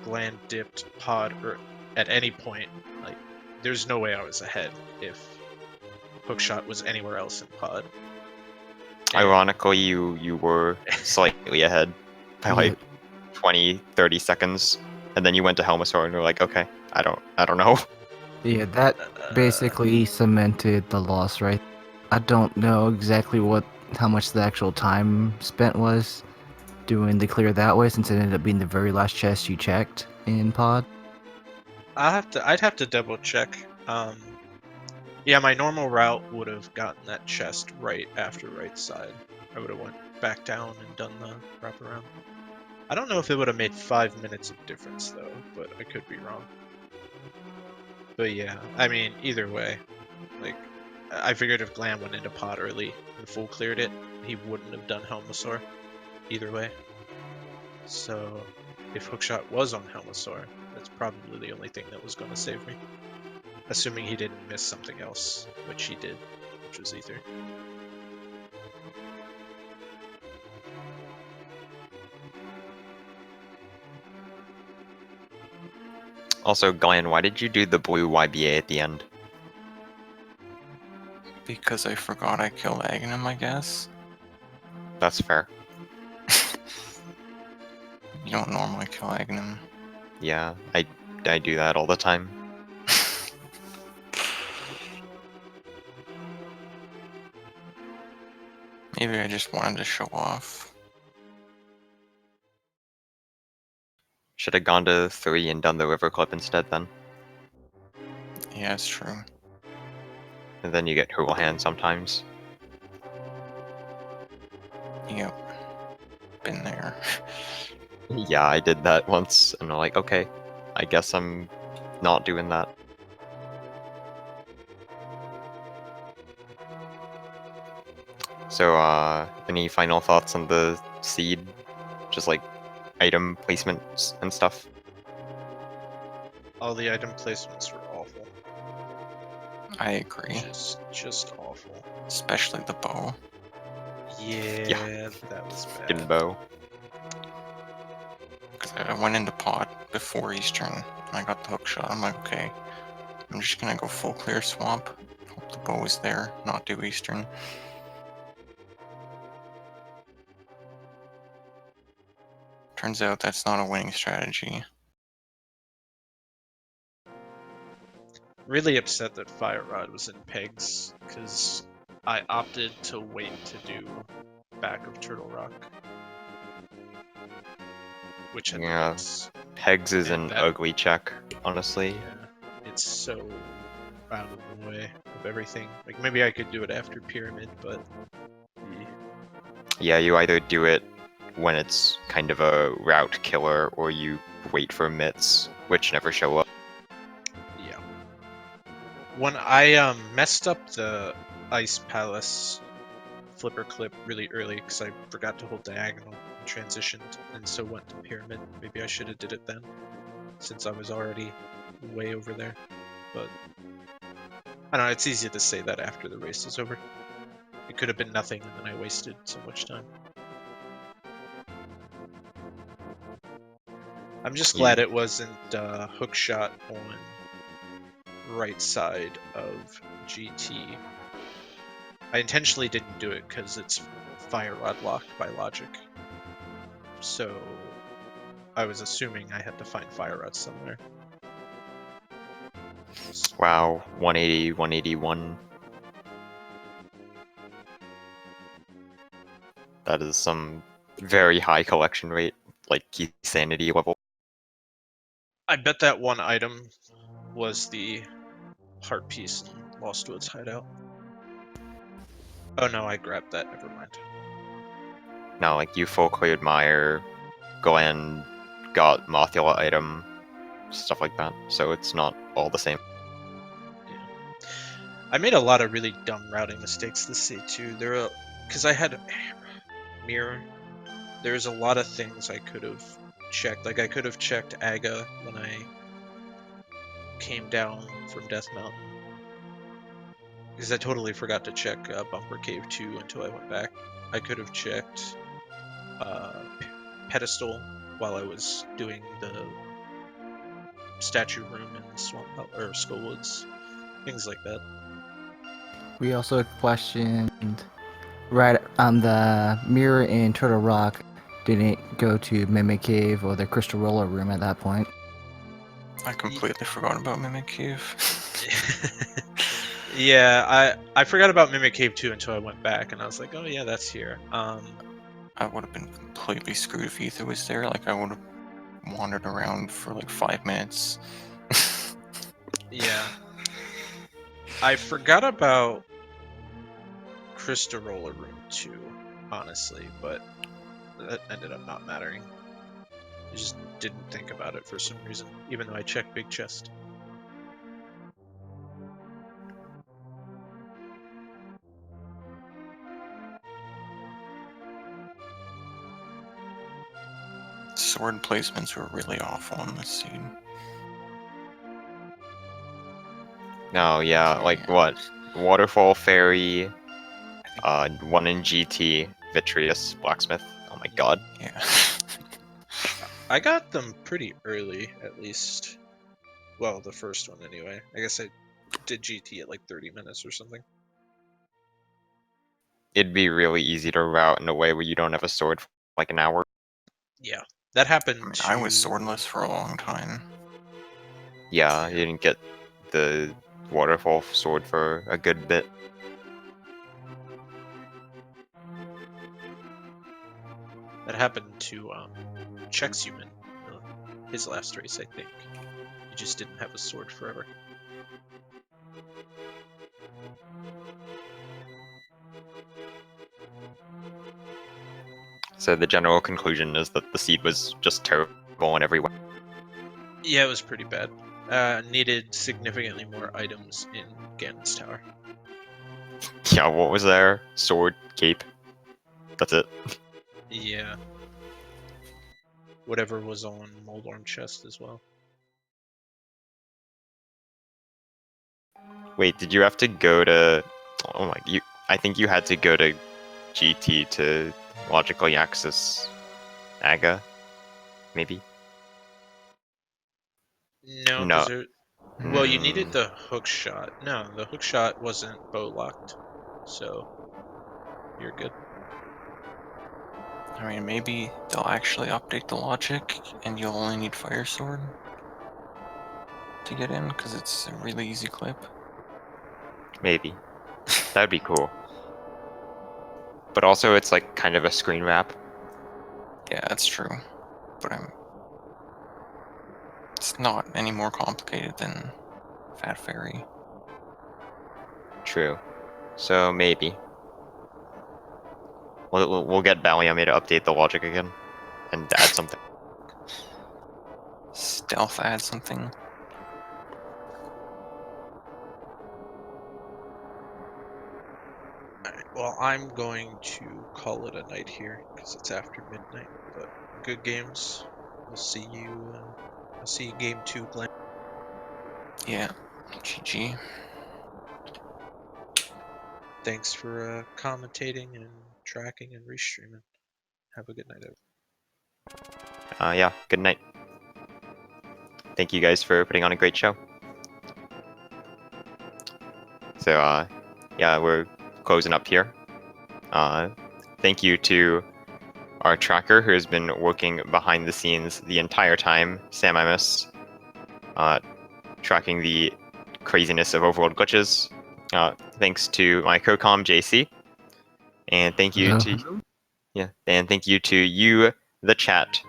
Glan dipped Pod or at any point, like there's no way I was ahead if hookshot was anywhere else in Pod. And Ironically, you were slightly ahead by like 20, 30 seconds, and then you went to Helmasaur and you're like, okay, I don't know. Yeah, that basically cemented the loss, right? I don't know exactly how much the actual time spent was doing the clear that way, since it ended up being the very last chest you checked in Pod. I'd have to double check. Yeah, my normal route would have gotten that chest right after right side. I would have went back down and done the wraparound. I don't know if it would have made 5 minutes of difference though, but I could be wrong. But yeah, I mean, either way, like, I figured if Glan went into Pod early and full cleared it, he wouldn't have done Helmasaur. Either way. So, if hookshot was on Helmasaur, that's probably the only thing that was going to save me. Assuming he didn't miss something else, which he did, which was Ether. Also, Glenn, why did you do the blue YBA at the end? Because I forgot I killed Aghanim, I guess. That's fair. You don't normally kill Aghanim. Yeah, I do that all the time. Maybe I just wanted to show off. Should have gone to 3 and done the river clip instead then. Yeah, it's true. And then you get Hurl Hand sometimes. Yep. Been there. Yeah, I did that once, and I'm like, okay, I guess I'm not doing that. So, any final thoughts on the seed? Just like item placements and stuff? All the item placements were awful. I agree. Just awful. Especially the bow. Yeah, that was Fucking bad. bow. Because I went into Pod before Eastern, and I got the hook shot. I'm like, okay, I'm just gonna go full clear swamp. Hope the bow is there, not do Eastern. Turns out that's not a winning strategy. Really upset that Fire Rod was in pegs, because I opted to wait to do back of Turtle Rock. Which had Yeah. it's, Pegs is And an that- ugly check, honestly. yeah, it's so out of the way of everything. Like, maybe I could do it after Pyramid, but Yeah, you either do it when it's kind of a route killer, or you wait for mitts, which never show up. yeah. when I messed up the Ice Palace flipper clip really early because I forgot to hold diagonal and transitioned, and so went to pyramid. Maybe I should have did it then, since I was already way over there. But I don't know. It's easy to say that after the race is over. It could have been nothing, and then I wasted so much time. I'm just glad it wasn't hook shot on right side of GT. I intentionally didn't do it because it's fire rod locked by logic. So I was assuming I had to find fire rods somewhere. Wow, 180, 181. That is some very high collection rate, like key sanity level. I bet that one item was the heart piece in Lost Woods hideout. Oh no, I grabbed that. Never mind. No, like you full cleared Meyer, Glan got Mothula item, stuff like that. So it's not all the same. I made a lot of really dumb routing mistakes this day too. Because I had mirror. There's a lot of things I could have checked. Like I could have checked Aga when I came down from Death Mountain. Because I totally forgot to check Bumper Cave 2 until I went back. I could have checked Pedestal while I was doing the statue room in Swamp or Skullwoods. Things like that. We also questioned right on the mirror in Turtle Rock. Didn't go to Mimic Cave or the Crystal Roller room at that point. I completely forgot about Mimic Cave. Yeah, I forgot about Mimic Cave 2 until I went back, and I was like, oh yeah, that's here. I would have been completely screwed if Ether was there. Like, I would have wandered around for like 5 minutes. Yeah. I forgot about Crystal Roller Room 2, honestly, but that ended up not mattering. I just didn't think about it for some reason, even though I checked Big Chest. Sword placements were really awful on this scene. No, yeah, like what? Waterfall Fairy, one in GT, Vitreous, Blacksmith. Oh my god. Yeah. I got them pretty early, at least. Well, the first one anyway. I guess I did GT at like 30 minutes or something. It'd be really easy to route in a way where you don't have a sword for like an hour. Yeah, that happened I mean, to... I was swordless for a long time. Yeah, you didn't get the waterfall sword for a good bit. That happened to Chexhuman, his last race, I think. He just didn't have a sword forever. So the general conclusion is that the seed was just terrible in every way. Yeah, it was pretty bad. Needed significantly more items in Ganon's Tower. Yeah, what was there? Sword, cape. That's it. Yeah. Whatever was on Moldorm chest as well. Wait, did you have to go to? Oh my, I think you had to go to GT to logically access Aga, maybe. No, No. because well, you needed the hook shot. No, the hook shot wasn't bow locked, so you're good. I mean, maybe they'll actually update the logic and you'll only need Fire Sword to get in, because it's a really easy clip. Maybe. That'd be cool. But also, it's like kind of a screen wrap. Yeah, that's true. But it's not any more complicated than Fat Fairy. True. So maybe. We'll get Baliame to update the logic again and add something. Stealth add something. Well, I'm going to call it a night here because it's after midnight. But good games. I'll see you. I'll see you game 2, Glenn. Yeah. GG. Thanks for commentating and tracking and restreaming. Have a good night, everyone. Yeah, good night. Thank you guys for putting on a great show. So, yeah, we're closing up here. Thank you to our tracker who has been working behind the scenes the entire time, Sam Imus, tracking the craziness of Overworld glitches. Thanks to my co-com JC, and thank you to thank you to you, the chat,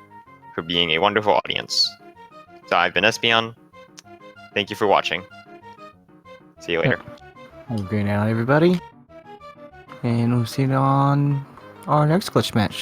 for being a wonderful audience. So I've been Espion. Thank you for watching. See you later. Good night, everybody. And we'll see you on our next glitch match.